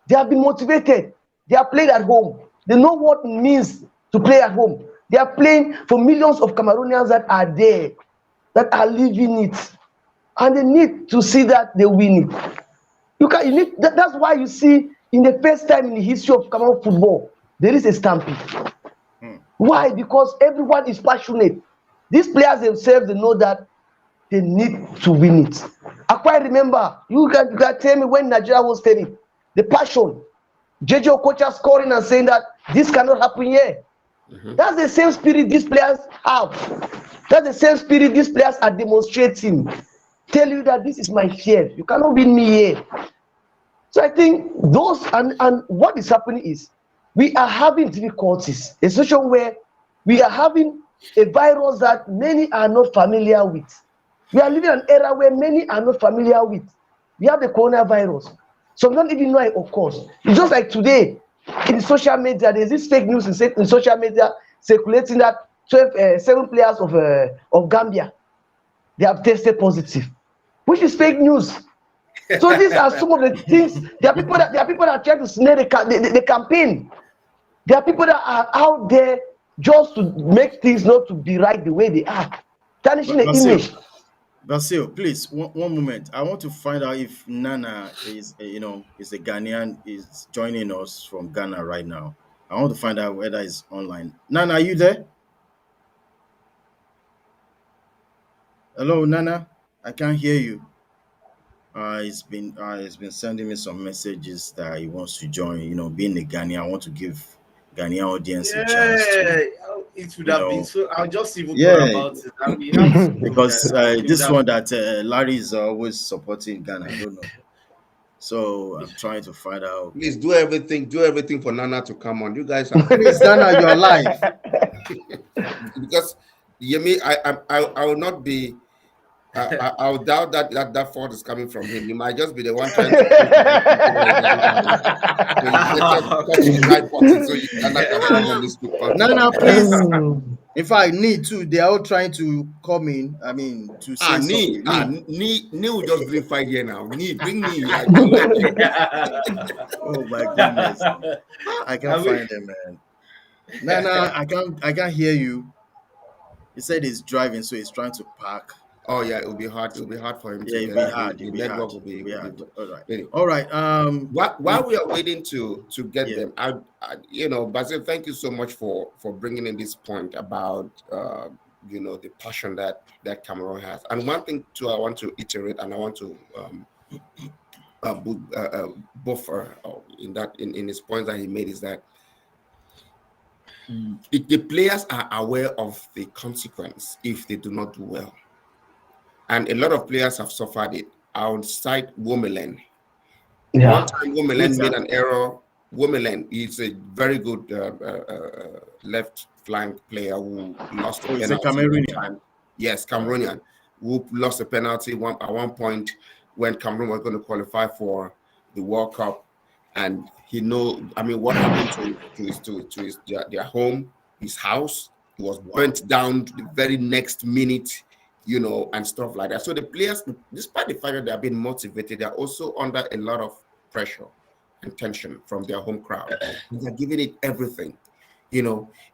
They have been motivated. They are playing at home. They know what it means to play at home. They are playing for millions of Cameroonians that are there, that are living it, and they need to see that they win it. That's why you see, in the first time in the history of Cameroon football, there is a stampede. Why? Because everyone is passionate. These players themselves, they know that they need to win it. I quite remember, you can tell me when Nigeria was telling the passion. JJ Okocha scoring and saying that this cannot happen here. Mhm. That's the same spirit these players have. That's the same spirit these players are demonstrating. Tell you that this is my share. You cannot win me here. So I think those and what is happening is we are having difficulties, a situation where we are having a virus that many are not familiar with. We are living an era where many are not familiar with. We have the coronavirus. Some don't even know it occurs. It's just like today in social media, there's this fake news in social media circulating that 7 players of Gambia they have tested positive, which is fake news. So these are some of the things. There are people that try to snare the campaign. There are people that are out there just to make things not to be right the way they are, tarnishing the Basil, image. Basil, please, one moment. I want to find out if Nana is, is a Ghanaian, is joining us from Ghana right now. I want to find out whether he's online. Nana, are you there? Hello, Nana. I can't hear you. He's been sending me some messages that he wants to join. Being a Ghanaian, I want to give Ghanaian audience a chance to, Yeah, it would you have been know, so. I'll just even thought yeah, about it. And we have so many because Ghanaians. It would this have one that Larry is always supporting Ghana. I don't know. So I'm trying to find out. Please do everything for Nana to come on. You guys are Please, Nana, you're live. because Yemi, I will not be. I'll doubt that fault is coming from him. You might just be the one trying to push the button so that it doesn't come on. So you better touch the right button so Nana can come on this Nana, particular. please. In fact, need to. They are all trying to come in. I mean, to say something. Nee will just bring 5 years now. Nee, bring Nee. I like you. Oh my goodness. I I can't mean, find them, man. Nana, I can't hear you. He said he's driving, so he's trying to park. Oh yeah, it will be hard. It will be hard for him Yeah, to it'll be get hard. the It'll be hard. network It'll be will be. hard. All right. Anyway, All right. while we are waiting to get Yeah. them, Basil, thank you so much for bringing in this point about the passion that Cameroon has. And one thing too, I want to iterate, and I want to buffer in his points that he made is that the players are aware of the consequence if they do not do well, and a lot of players have suffered it. Outside Womeland, one Yeah. time Who's Womeland made that? an error. Womeland is a very good left flank player who lost a Oh, he's a penalty one Cameroonian. time. Yes, All right. Cameroonian, who lost a penalty at one point when Cameroon was going to qualify for the World Cup, and I mean, what happened to their home, his house, it was Wow. burnt down the very next minute, and stuff like that. So the players, despite the fact that they are being motivated, they are also under a lot of pressure and tension from their home crowd. And they're giving it everything.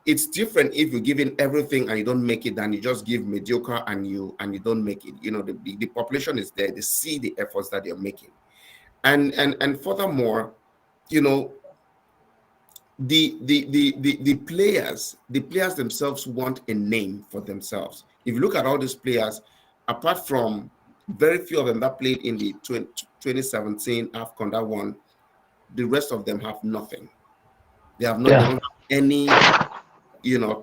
It's different if you're giving everything and you don't make it, than you just give mediocre and you don't make it. The population is there; they see the efforts that they're making, and furthermore, you know, the players themselves want a name for themselves. If you look at all these players, apart from very few of them that played in the 2017 AFCON that won, the rest of them have nothing. They don't Yeah. have any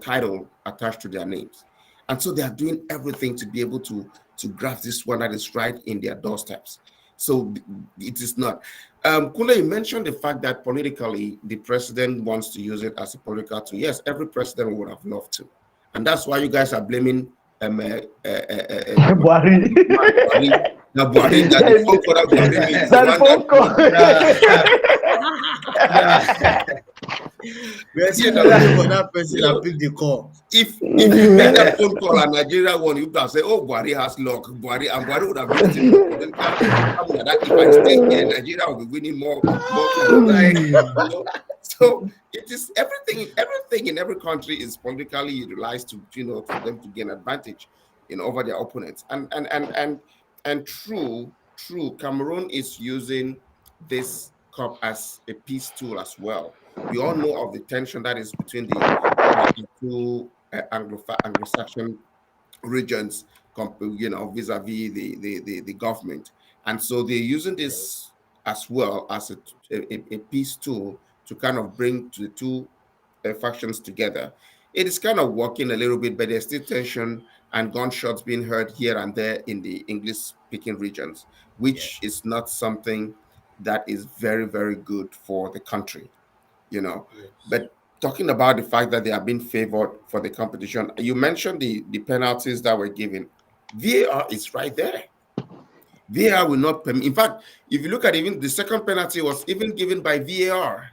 title attached to their names, and so they are doing everything to be able to grasp this one that is right in their doorsteps. So it is not. Kule, you mentioned the fact that politically the president wants to use it as a political tool. Yes, every president would have loved to, and that's why you guys are blaming Buhari. Buhari. Now Buhari, that the phone call that Buhari made is the That the one that phone call. We're you still know waiting for that person you that know picked the call. if you make that phone call and Nigeria won, you would have said, "Oh, Buhari has luck." Buhari would have used it for political something like that. If I stay here, Nigeria will be winning more football like, games. So it is everything. Everything in every country is politically utilized to for them to gain advantage over their opponents. And true, Cameroon is using this cup as a peace tool as well. We all know of the tension that is between the two Anglo-Saxon regions, vis-a-vis the government, and so they're using this as well as a peace tool to kind of bring the two factions together. It is kind of working a little bit, but there's still tension and gunshots being heard here and there in the English speaking regions, Yeah. which is not something that is very, very good for the country, you know. Yes. But talking about the fact that they are being favored for the competition, you mentioned the penalties that were given. VAR is right there. VAR will not permit. In fact, if you look at even the second penalty was even given by VAR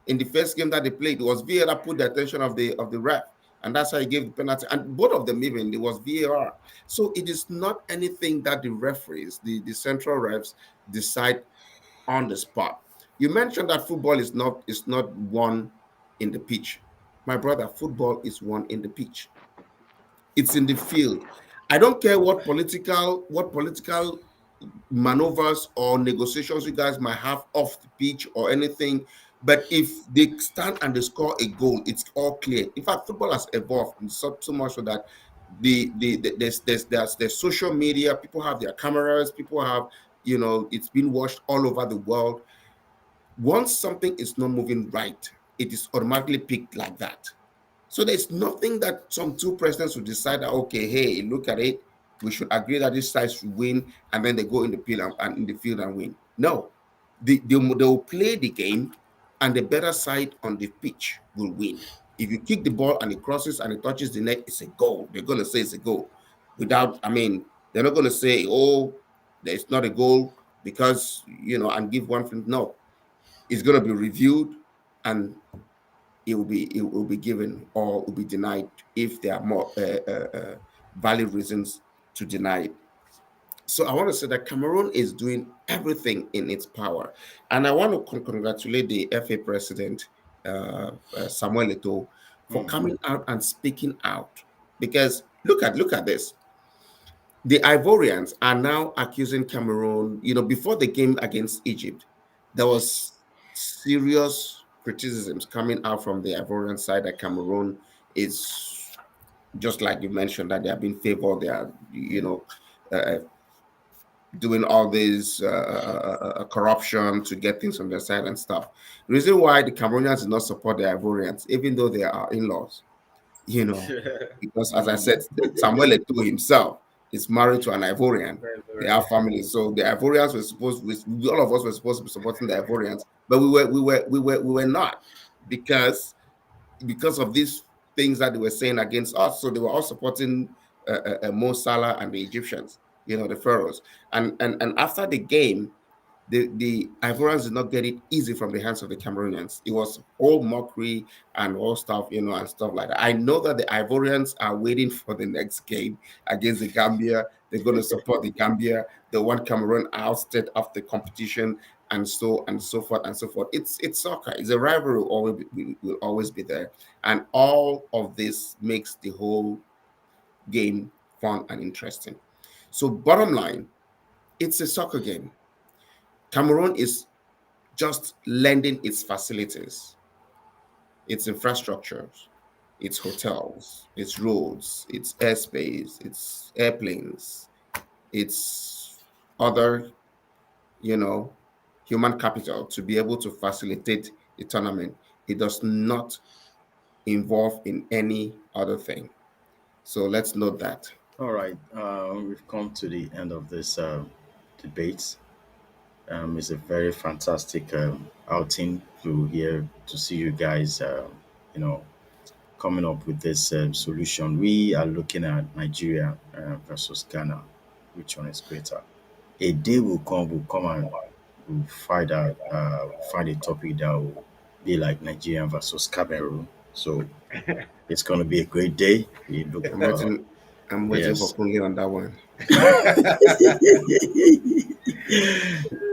in the first game that they played. It was VAR that put the attention of the ref, and that's how he gave the penalty. And both of them even it was VAR. So it is not anything that the referees, the central refs, decide on the spot. You mentioned that football is not won in the pitch. My brother, football is won in the pitch. It's in the field. I don't care what political maneuvers or negotiations you guys might have off the pitch or anything. But if they stand and they score a goal, it's all clear. In fact, football has evolved so much so that there's social media. People have their cameras. People have it's been watched all over the world. Once something is not moving right, it is automatically picked like that. So there's nothing that some two presidents will decide that, okay, hey, look at it, we should agree that this side should win, and then they go in the field and in the field and win. No, they will play the game, and the better side on the pitch will win. If you kick the ball and it crosses and it touches the net, it's a goal. They're gonna say it's a goal. They're not gonna say, oh, there's not a goal because and give one from no. It's gonna be reviewed, and it will be given or will be denied if there are more valid reasons to deny it. So I want to say that Cameroon is doing everything in its power, and I want to congratulate the FA president, Samuel Eto'o, for Mm. coming out and speaking out. Because look at this. The Ivorians are now accusing Cameroon. Before the game against Egypt, there was serious criticisms coming out from the Ivorian side that Cameroon is just like you mentioned that they are being favored. They are, uh, doing all this corruption to get things on their side and stuff. The reason why the Cameroonians do not support the Ivorians, even though they are in-laws, you know, because as I Mm. said, Samuel Eto'o himself is married to an Ivorian. Very, They very. have families, so the Ivorians were all of us were supposed to be supporting the Ivorians, but we were not because of these things that they were saying against us. So they were all supporting Mo Salah and the Egyptians, the pharaohs. And after the game, the Ivorians did not get it easy from the hands of the Cameroonians. It was all mockery and all stuff, and stuff like that. I know that the Ivorians are waiting for the next game against the Gambia. They're going to support the Gambia. They want Cameroon ousted of the competition, and so forth and so forth. It's soccer. It's a rivalry will always be there, and all of this makes the whole game fun and interesting. So, bottom line, it's a soccer game. Cameroon is just lending its facilities, its infrastructures, its hotels, its roads, its airspace, its airplanes, its other, you know, human capital to be able to facilitate the tournament. It does not involve in any other thing. So let's note that. All right. We've come to the end of this debate. It's a very fantastic outing to hear to see you guys. You know, coming up with this solution. We are looking at Nigeria versus Ghana. Which one is greater? A day will come. We'll come and we'll find a topic that will be like Nigeria versus Cameroon. So it's going to be a great day. We look. I'm waiting. I'm waiting for Yes. Kunle on that one.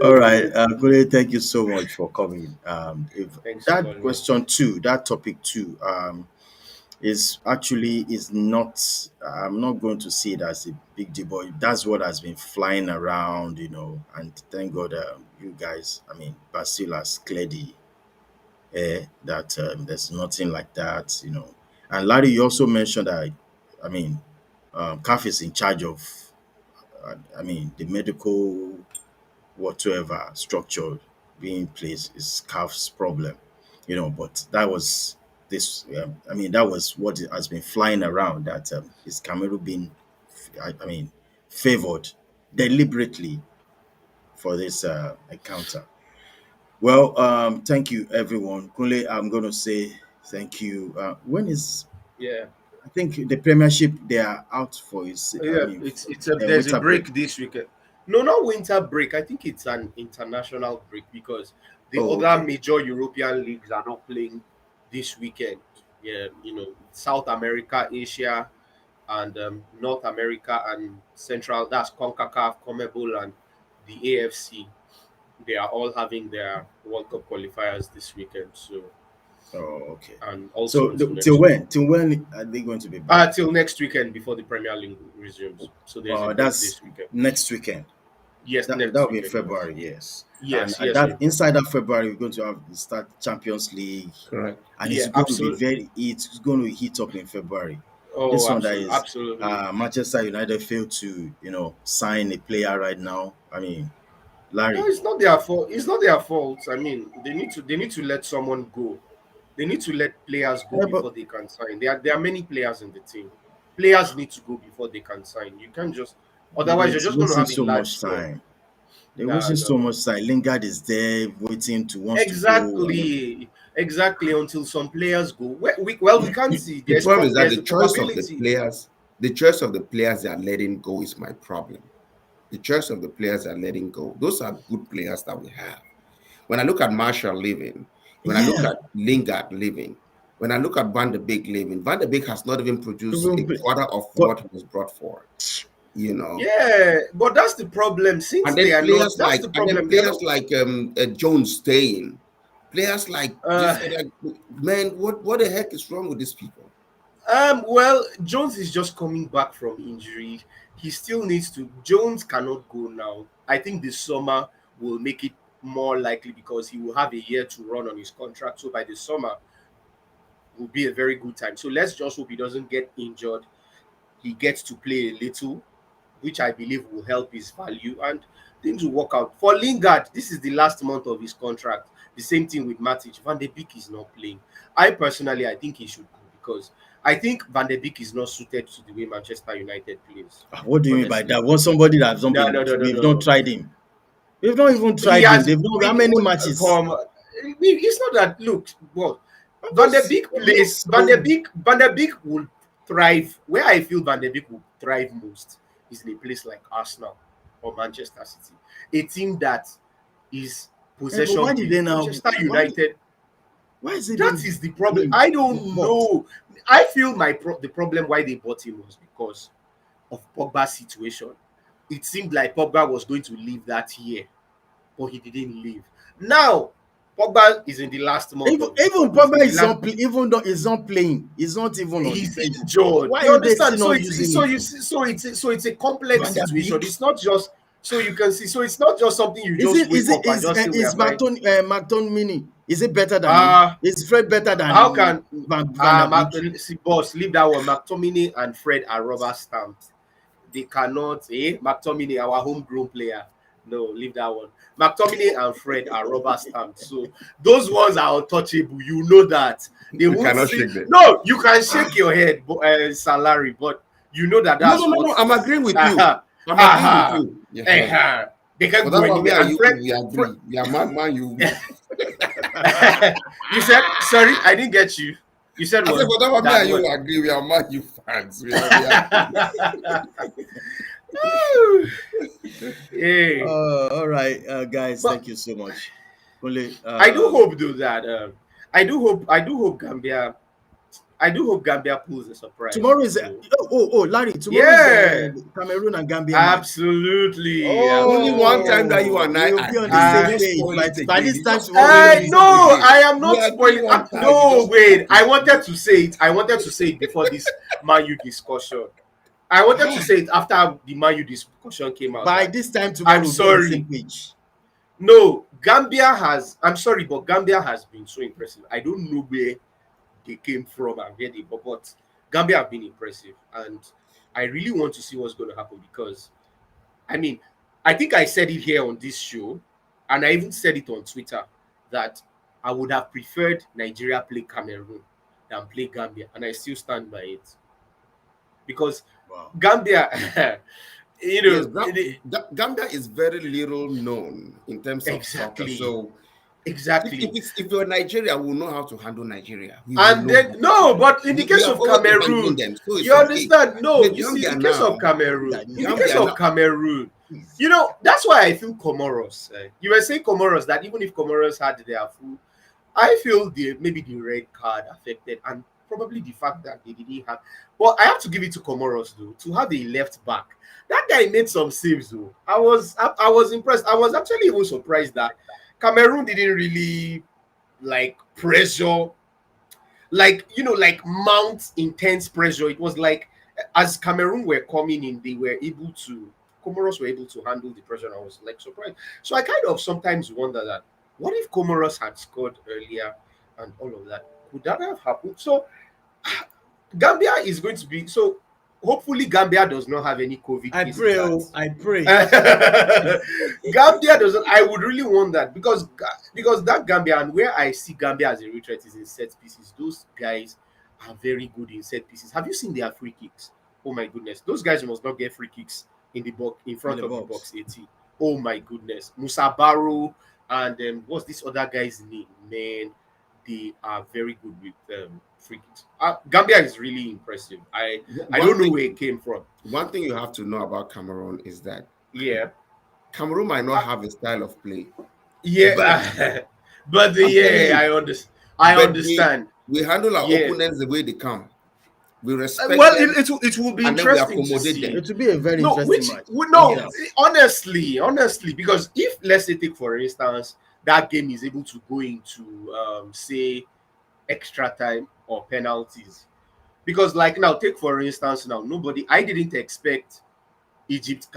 All right, Gule, thank you so much for coming. If Thanks for that calling me. question two, that topic two, is not. I'm not going to see it as a big deal, but that's what has been flying around, And thank God, you guys. I mean, Basil has cleared the air that there's nothing like that. And Larry, you also mentioned that. I mean, CAF is in charge of. The medical whatsoever structure being placed is CAF's problem, but that was this. I mean, that was what has been flying around. That is Cameroon being, I mean, favored deliberately for this encounter. Well, thank you, everyone. Kunle, I'm going to say thank you. When is Yeah. I think the Premiership they are out for is I Yeah, mean it's a a there's a winter break. break this weekend. No, not winter break. I think it's an international break because the Oh, other okay. major European leagues are not playing this weekend. Yeah, South America, Asia, and North America and Central. That's CONCACAF, CONMEBOL, and the AFC. They are all having their World Cup qualifiers this weekend. So, Oh, okay. and also So until till next week. when? Till when are they going to be back? Till next weekend before the Premier League resumes. So there's a break That's this weekend. next weekend. Yes, That next will be in weekend. Yes, February, yes. And yes, yes. that inside that February, we're going to have start Champions League, Correct. and Yeah, it's going to be absolutely. very. It's going to heat up in February. This Oh, one that absolutely, is absolutely. Manchester United failed to sign a player right now. I mean, No, Larry. it's not their fault. It's not their fault. I mean, they need to let someone go. They need to let players go Yeah, but before they can sign. There are many players in the team. Players need to go before they can sign. You can't just otherwise you're it's just going to wasting have a so large much squad. time. They're Nah, wasting so no. much time. Lingard is there waiting to wants to go. I mean, Exactly. Until some players go. We can't see. The problem is that There's a probability. the choice of the players they are letting go is my problem. The choice of the players they are letting go. Those are good players that we have. When I look at Marshall leaving, when I look yeah. at Lingard leaving, when I look at Van de Beek leaving, Van de Beek has not even produced a Even quarter of but what he was brought for. You know, Yeah, but that's the problem. Since and they then are not, players that's like the problem. They're not. Jones staying, players like Uh, this other man. What the heck is wrong with these people? well, Jones is just coming back from injury. He still needs to. Jones cannot go now. I think this summer will make it more likely because he will have a year to run on his contract. So by the summer will be a very good time. So let's just hope he doesn't get injured. He gets to play a little, which I believe will help his value and things will work out. For Lingard, this is the last month of his contract. The same thing with Matic. Van de Beek is not playing. I think he should go because I think Van de Beek is not suited to the way Manchester United plays. what do you mean by Honestly, that? What somebody that has not no, been no, no, no, we've not no. tried him. We've not even He tried him. has They've not how we, many we matches? come. It's not that. Look, what I'm just Van so der Beek Van der Beek will thrive. Where I feel Van der Beek will thrive most is in a place like Arsenal or Manchester City, a team that is but possession why did they based. now Manchester why United, why is it that being is the I problem. mean I don't bought? know. I feel the problem why they bought him was because of Pogba's situation. It seemed like Pogba was going to leave that year, but he didn't leave. Now, Pogba is in the last month of his Even is in Pogba the is last not even though he's not playing, he's not even on the he's bench. injured. Why You are they still understand? So not it's using so him? you see, so it's a complex Van der situation. Beek? It's not just so you can see. So it's not just something you just wake up and just say we are buying. McTominay is it better than him? Uh Is Fred better how than can Van der Beek? See, boss, leave that one. McTominay and Fred are rubber stamped. They cannot. McTominay, our homegrown player. No, leave that one. McTominay and Fred are rubber stamped. So those ones are untouchable. You know that. They We won't cannot say shake them. no. You can shake your head, salary, but you know that No, no, that's no, what no. I'm is. agreeing with you. Aha, I'm agreeing with aha, you. Yeah. aha. They For can't that go one, me anywhere. and And you, Fred, we agree. We are man, you. you said sorry, I didn't get you. You said I said, what? for that one, me That and you what? agree. We are man, you fans. We agree. Hey, All right, guys, but thank you so much. Only I do hope though that I do hope Gambia pulls a surprise. tomorrow is Larry, tomorrow is Yeah, Cameroon and Gambia match. absolutely, Only one time that absolutely. you Oh, and I we'll be on the agree. You same Uh, just page. spoil it By again. this You time just tomorrow, spoil we'll it be No, again. I am We not agree spoiling. one time. You No, just spoil wait. it I wanted again. to say it. I wanted to say it before this Man U discussion. I wanted to say it after the Man U discussion came out by that this time tomorrow, I'm we'll be on the same sorry. page. No, Gambia has. I'm sorry, but Gambia has been so impressive. I don't know where they came from and where they, but Gambia have been impressive, and I really want to see what's going to happen because I mean, I think I said it here on this show, and I even said it on Twitter that I would have preferred Nigeria play Cameroon than play Gambia, and I still stand by it because Wow. Gambia, you Yes, know, Gambia is very little known in terms of soccer. exactly, So exactly. if you're Nigeria, we know how to handle Nigeria. We will And know then how to no, handle it. but in the We case have of always been handling Cameroon, them, so it's you okay. understand? No, The you see, Gambia the case of now, Cameroon, in the case Gambia of now, Cameroon, is you know, that's why I feel Comoros. You were saying Comoros that even if Comoros had their full, I feel maybe the red card affected, and probably the fact that they didn't have. But I have to give it to Comoros though to have a left back. That guy made some saves though. I was impressed. I was actually even surprised that Cameroon didn't really like pressure, like like mount intense pressure. It was like as Cameroon were coming in, they were able to Comoros were able to handle the pressure. And I was like surprised. So I kind of sometimes wonder that what if Comoros had scored earlier and all of that? Could that have happened? So Gambia is going to be so. Hopefully, Gambia does not have any COVID I cases. pray, That oh, I pray. Gambia doesn't. I would really want that because that Gambia and where I see Gambia as a real threat is in set pieces. Those guys are very good in set pieces. Have you seen their free kicks? Oh my goodness, those guys must not get free kicks in the box in In front the of the box. box 80. Oh my goodness, Musa Barrow and what's this other guy's name? Man, they are very good with free kicks. Gambia is really impressive. I one don't know thing. where it came from. One thing you have to know about Cameroon is that Yeah, Cameroon might not have a style of play, but yeah, but I'm telling yeah, you, I but understand. we handle our Yeah, opponents the way they come. We respect well, them, it will be and then we interesting to accommodate them. see. It will be a very No, interesting which match. no, Yes. honestly, because if let's say take for instance that game is able to go into say extra time or penalties, because like now take for instance now nobody I didn't expect Egypt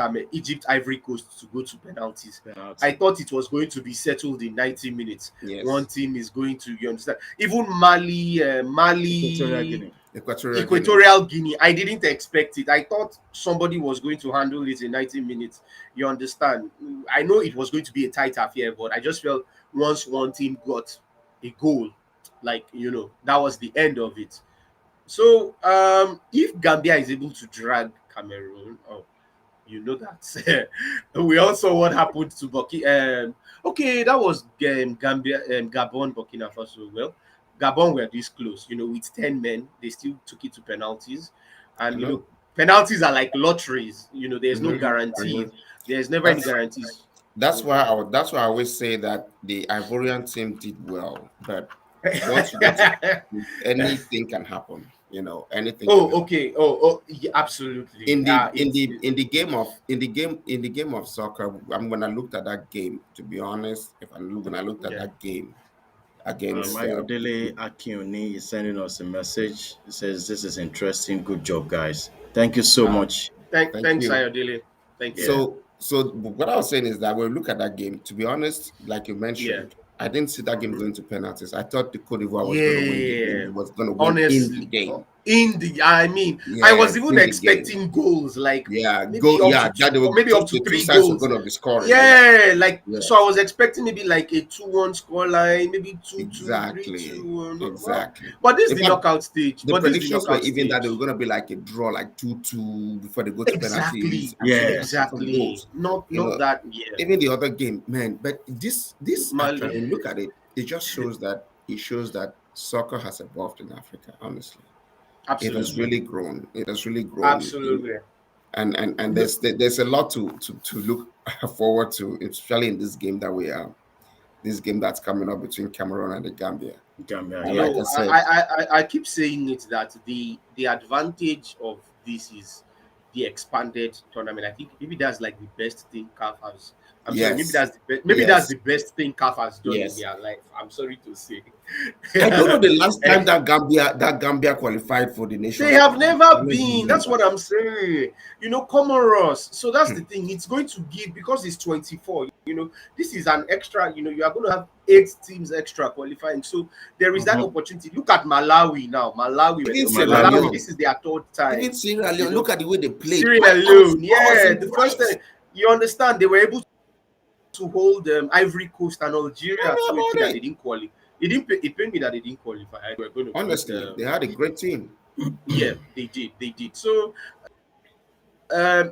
Ivory Coast to go to penalties. I Penalty. thought it was going to be settled in 90 minutes. One Yes, team is going to, you understand? Even Mali, Equatorial Mali, Guinea. Equatorial Guinea. Equatorial Guinea. I didn't expect it. I thought somebody was going to handle it in 90 minutes. You understand? I know it was going to be a tight affair, but I just felt once one team got a goal, like that was the end of it. So if Gambia is able to drag Cameroon, oh, you know that we also what happened to okay, that was Gambia, Gabon, Burkina Faso. Well, Gabon were this close, with 10 men, they still took it to penalties, I and know. penalties are like lotteries. There's no Hmm. guarantee. Hmm. There's never any That's guarantees. that's why I always say that the Ivorian team did well, but once you get to anything can happen. Anything can Oh, happen. okay. Oh, yeah, absolutely. In the It's in the game of soccer, when I looked at that game, to be honest, when I looked at yeah. that game against Ayodele Akioni is sending us a message. He says, "This is interesting. Good job, guys. Thank you so Uh, much." thank thanks, you. Ayodele. Thank you. Yeah. So what I was saying is that when we look at that game, to be honest, like you Yeah. mentioned, I didn't see that game going to penalties. I thought the Cote d'Ivoire was going to win the game. Yeah, It was going to win in the honestly, game. I mean, I was Yes, even in the game. expecting goals, like Yeah, maybe go. up to Yeah, two, that they or were maybe up to the two three sides were goals. going to be scoring. Yeah, Yeah, like so I yes, was expecting maybe like a 2-1 scoreline, maybe 2-2, exactly, 3-2. Well, exactly. but this is In the fact, knockout stage. the But this is the predictions were knockout even that they were stage. going to be like a draw, like 2-2 before they go to penalties, Exactly, and so they could Yes. score some exactly. goals. You Not know, that. Yeah, even the other game, man. But this actually, Mali. when you look at it, it shows that soccer has evolved in Africa. Honestly, it has Absolutely, really grown. It has really grown, absolutely. and No, there's a lot to look forward to, especially in this game that we are this game that's coming up between Cameroon and the Gambia. Gambia. And Yeah. like I no, said, I keep saying it that the advantage of this is the expanded tournament. I think maybe that's like the best thing CAF has. I'm sorry, yes, maybe that's yes, the best thing CAF has done in yes. their life. I'm sorry to say. I don't know the last time Eh, that Gambia qualified for the They Nations have Cup. I never don't been. That's remember. what I'm saying. Comoros. So that's the thing. It's going to give because it's 24. This is an extra. You are going to have 8 teams extra qualifying. So there is that Mm-hmm. opportunity. Look at Malawi now. Malawi were Even there. Sierra Malawi. Malawi. Leone, This is their third time. even Sierra You Leone. know, Look at the way they played. Sierra I was Leone. I was Yeah, the first surprised. time. You understand? They were able to hold Ivory Coast and Algeria Tell me to a about thing that they it. didn't qualify. It pained me that they didn't qualify. I were going to put Honestly, they had a great team. yeah, they did. So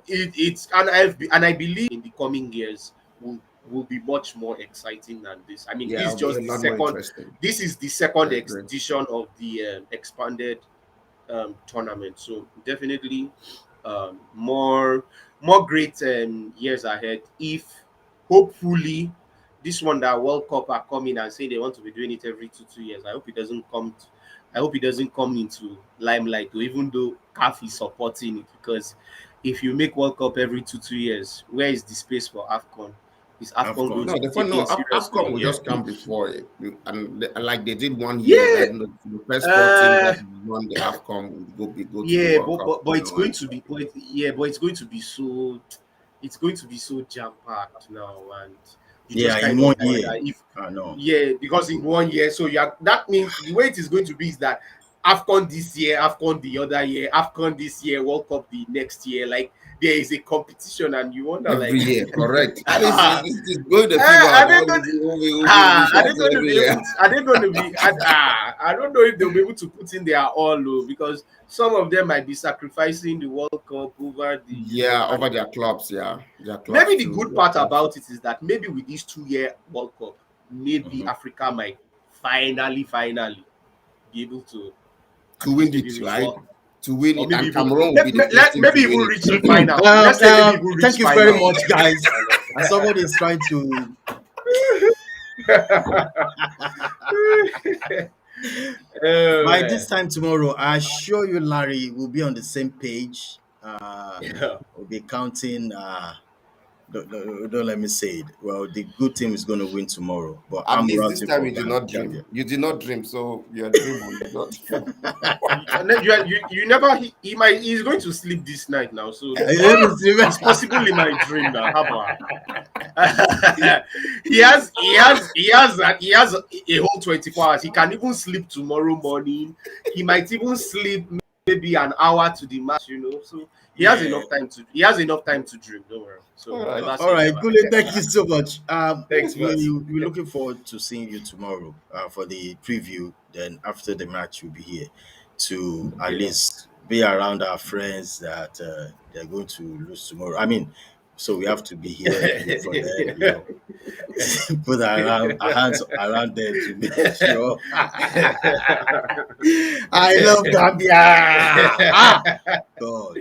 it's and I believe in the coming years will be much more exciting than this. I mean, Yeah, this is it'll be just a the lot more second. interesting. This is the I second agree. edition of the expanded tournament. So definitely more great years ahead. If hopefully this one that World Cup are coming and say they want to be doing it every 2 years. I hope it doesn't come. I hope it doesn't come into limelight, or even though CAF is supporting it, because if you make World Cup every 2 years, where is the space for AFCON? Is AFCON going AFCON. No, to be the fun taken no seriously? AFCON will Yeah. just come before it, and like they did one year Yeah. that the first 4 teams Uh that won the AFCON will go to the yeah, World Cup, but it's going and to be but it's going to be so it's going to be so jam packed now, and you Yeah, just in kind of one year. wonder if I know. yeah, because in one year, so yeah, that means the way it is going to be is that AFCON this year, AFCON the other year, AFCON this year, World Cup the next year, like there is a competition, and you wonder every like year, correct? And ah, it's going to figure out are they what going will be are they fighting going to every be year. able to, are they going to be I don't know if they'll be able to put in their all oh, because some of them might be sacrificing the World Cup over the Yeah, and over their clubs, yeah, their clubs maybe the too. good part about it is that maybe with this 2 year World Cup, maybe Mhm. Africa might finally be able to To at least win maybe it, reach right? what To win or it, maybe and even Cameroon will be the first team to maybe even win reach the it. final. Let's say maybe even reach Thank you very final. much, Maybe reach guys. final. And somebody is trying to. Oh By man. this time tomorrow, I assure you, Larry, will be on the same page. Yeah. We'll be counting. Don't let me say it. Well, the good team is going to win tomorrow, but At I'm least this rooting time for you did not Gambia. dream. You did not dream, so your dream will not. You never he's going to sleep this night now, so Let me see. it's possible in my dream now. How about he has a whole 24 hours. He can even sleep tomorrow morning. He might even sleep maybe an hour to the match, So Yeah. he has enough time to dream, don't worry. All So right. never All say right, never. Gule, thank you so much. Thanks, boss. We're looking forward to seeing you tomorrow for the preview. Then after the match, we'll be here to at Yeah. least be around our friends that they're going to lose tomorrow. I mean, so we have to be here, root for them, put our hands around them to make sure. I love Gambia. Ah, God.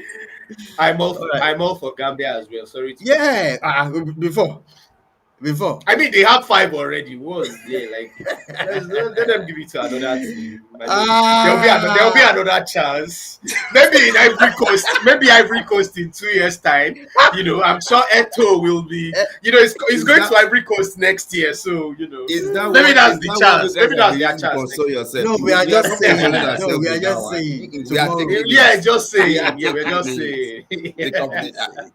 All right. I'm all for Gambia as well. Sorry to cut you. Yeah. Before. I mean, they have five already. What was there? Like, let them give it to another team. I mean, there'll be Ah, another chance. Maybe in Ivory Coast. Maybe Ivory Coast in 2 years' time. I'm sure Eto will be. eh, He's Is going that to Ivory Coast next year. So maybe that's is the that what you chance. guys Maybe have that's been their using to chance console next year. yourself? no, we are We are just not consoling saying. No, ourselves we are with that just one. saying We are tomorrow. taking it. Yeah, just We are saying. Yeah, we're taking just it. saying.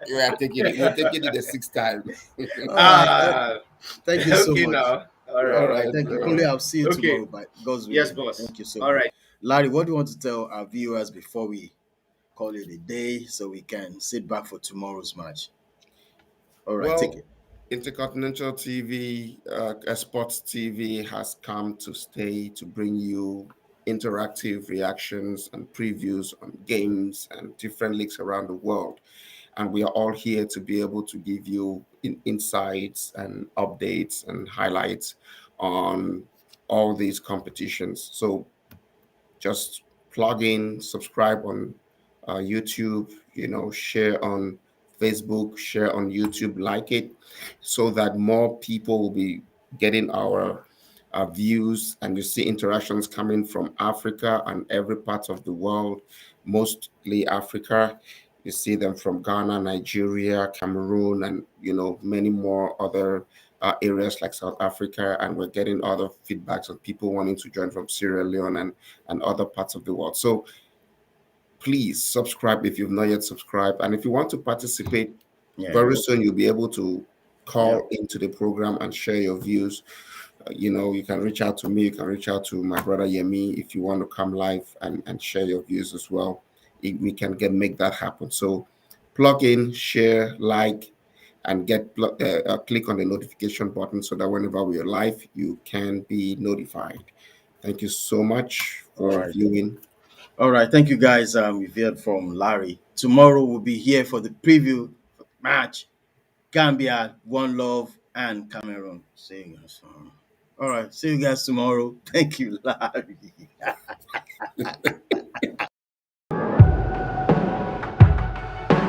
We are taking it. We're taking it the sixth time. All right. Ah, Thank you so okay much. now. All All right. right. All Thank you, right. Kunle. I'll see you Okay. tomorrow by God's Yes, willing. boss. Thank you so All much, right. Larry. What do you want to tell our viewers before we call it a day, so we can sit back for tomorrow's match? All right. Take Well, it. Intercontinental TV, Sports TV has come to stay to bring you interactive reactions and previews on games and different leagues around the world. And we are all here to be able to give you insights and updates and highlights on all these competitions. So just plug in, subscribe on YouTube, share on Facebook, share on YouTube, like it, so that more people will be getting our views, and you see interactions coming from Africa and every part of the world, mostly Africa. You see them from Ghana, Nigeria, Cameroon, and many more other areas like South Africa, and we're getting other feedbacks of people wanting to join from Sierra Leone and other parts of the world. So please subscribe if you've not yet subscribed. And if you want to participate, Yeah. very soon you'll be able to Yeah. call into the program and share your views. You can reach out to me, you can reach out to my brother Yemi if you want to come live and share your views as well. We can make that happen. So plug in, share, like, and click on the notification button so that whenever we are live, you can be notified. Thank you so much All for right. viewing. All right. Thank you, guys. We've heard from Larry. Tomorrow we'll be here for the preview match. Gambia, One Love, and Cameroon. See you guys. All right. See you guys tomorrow. Thank you, Larry.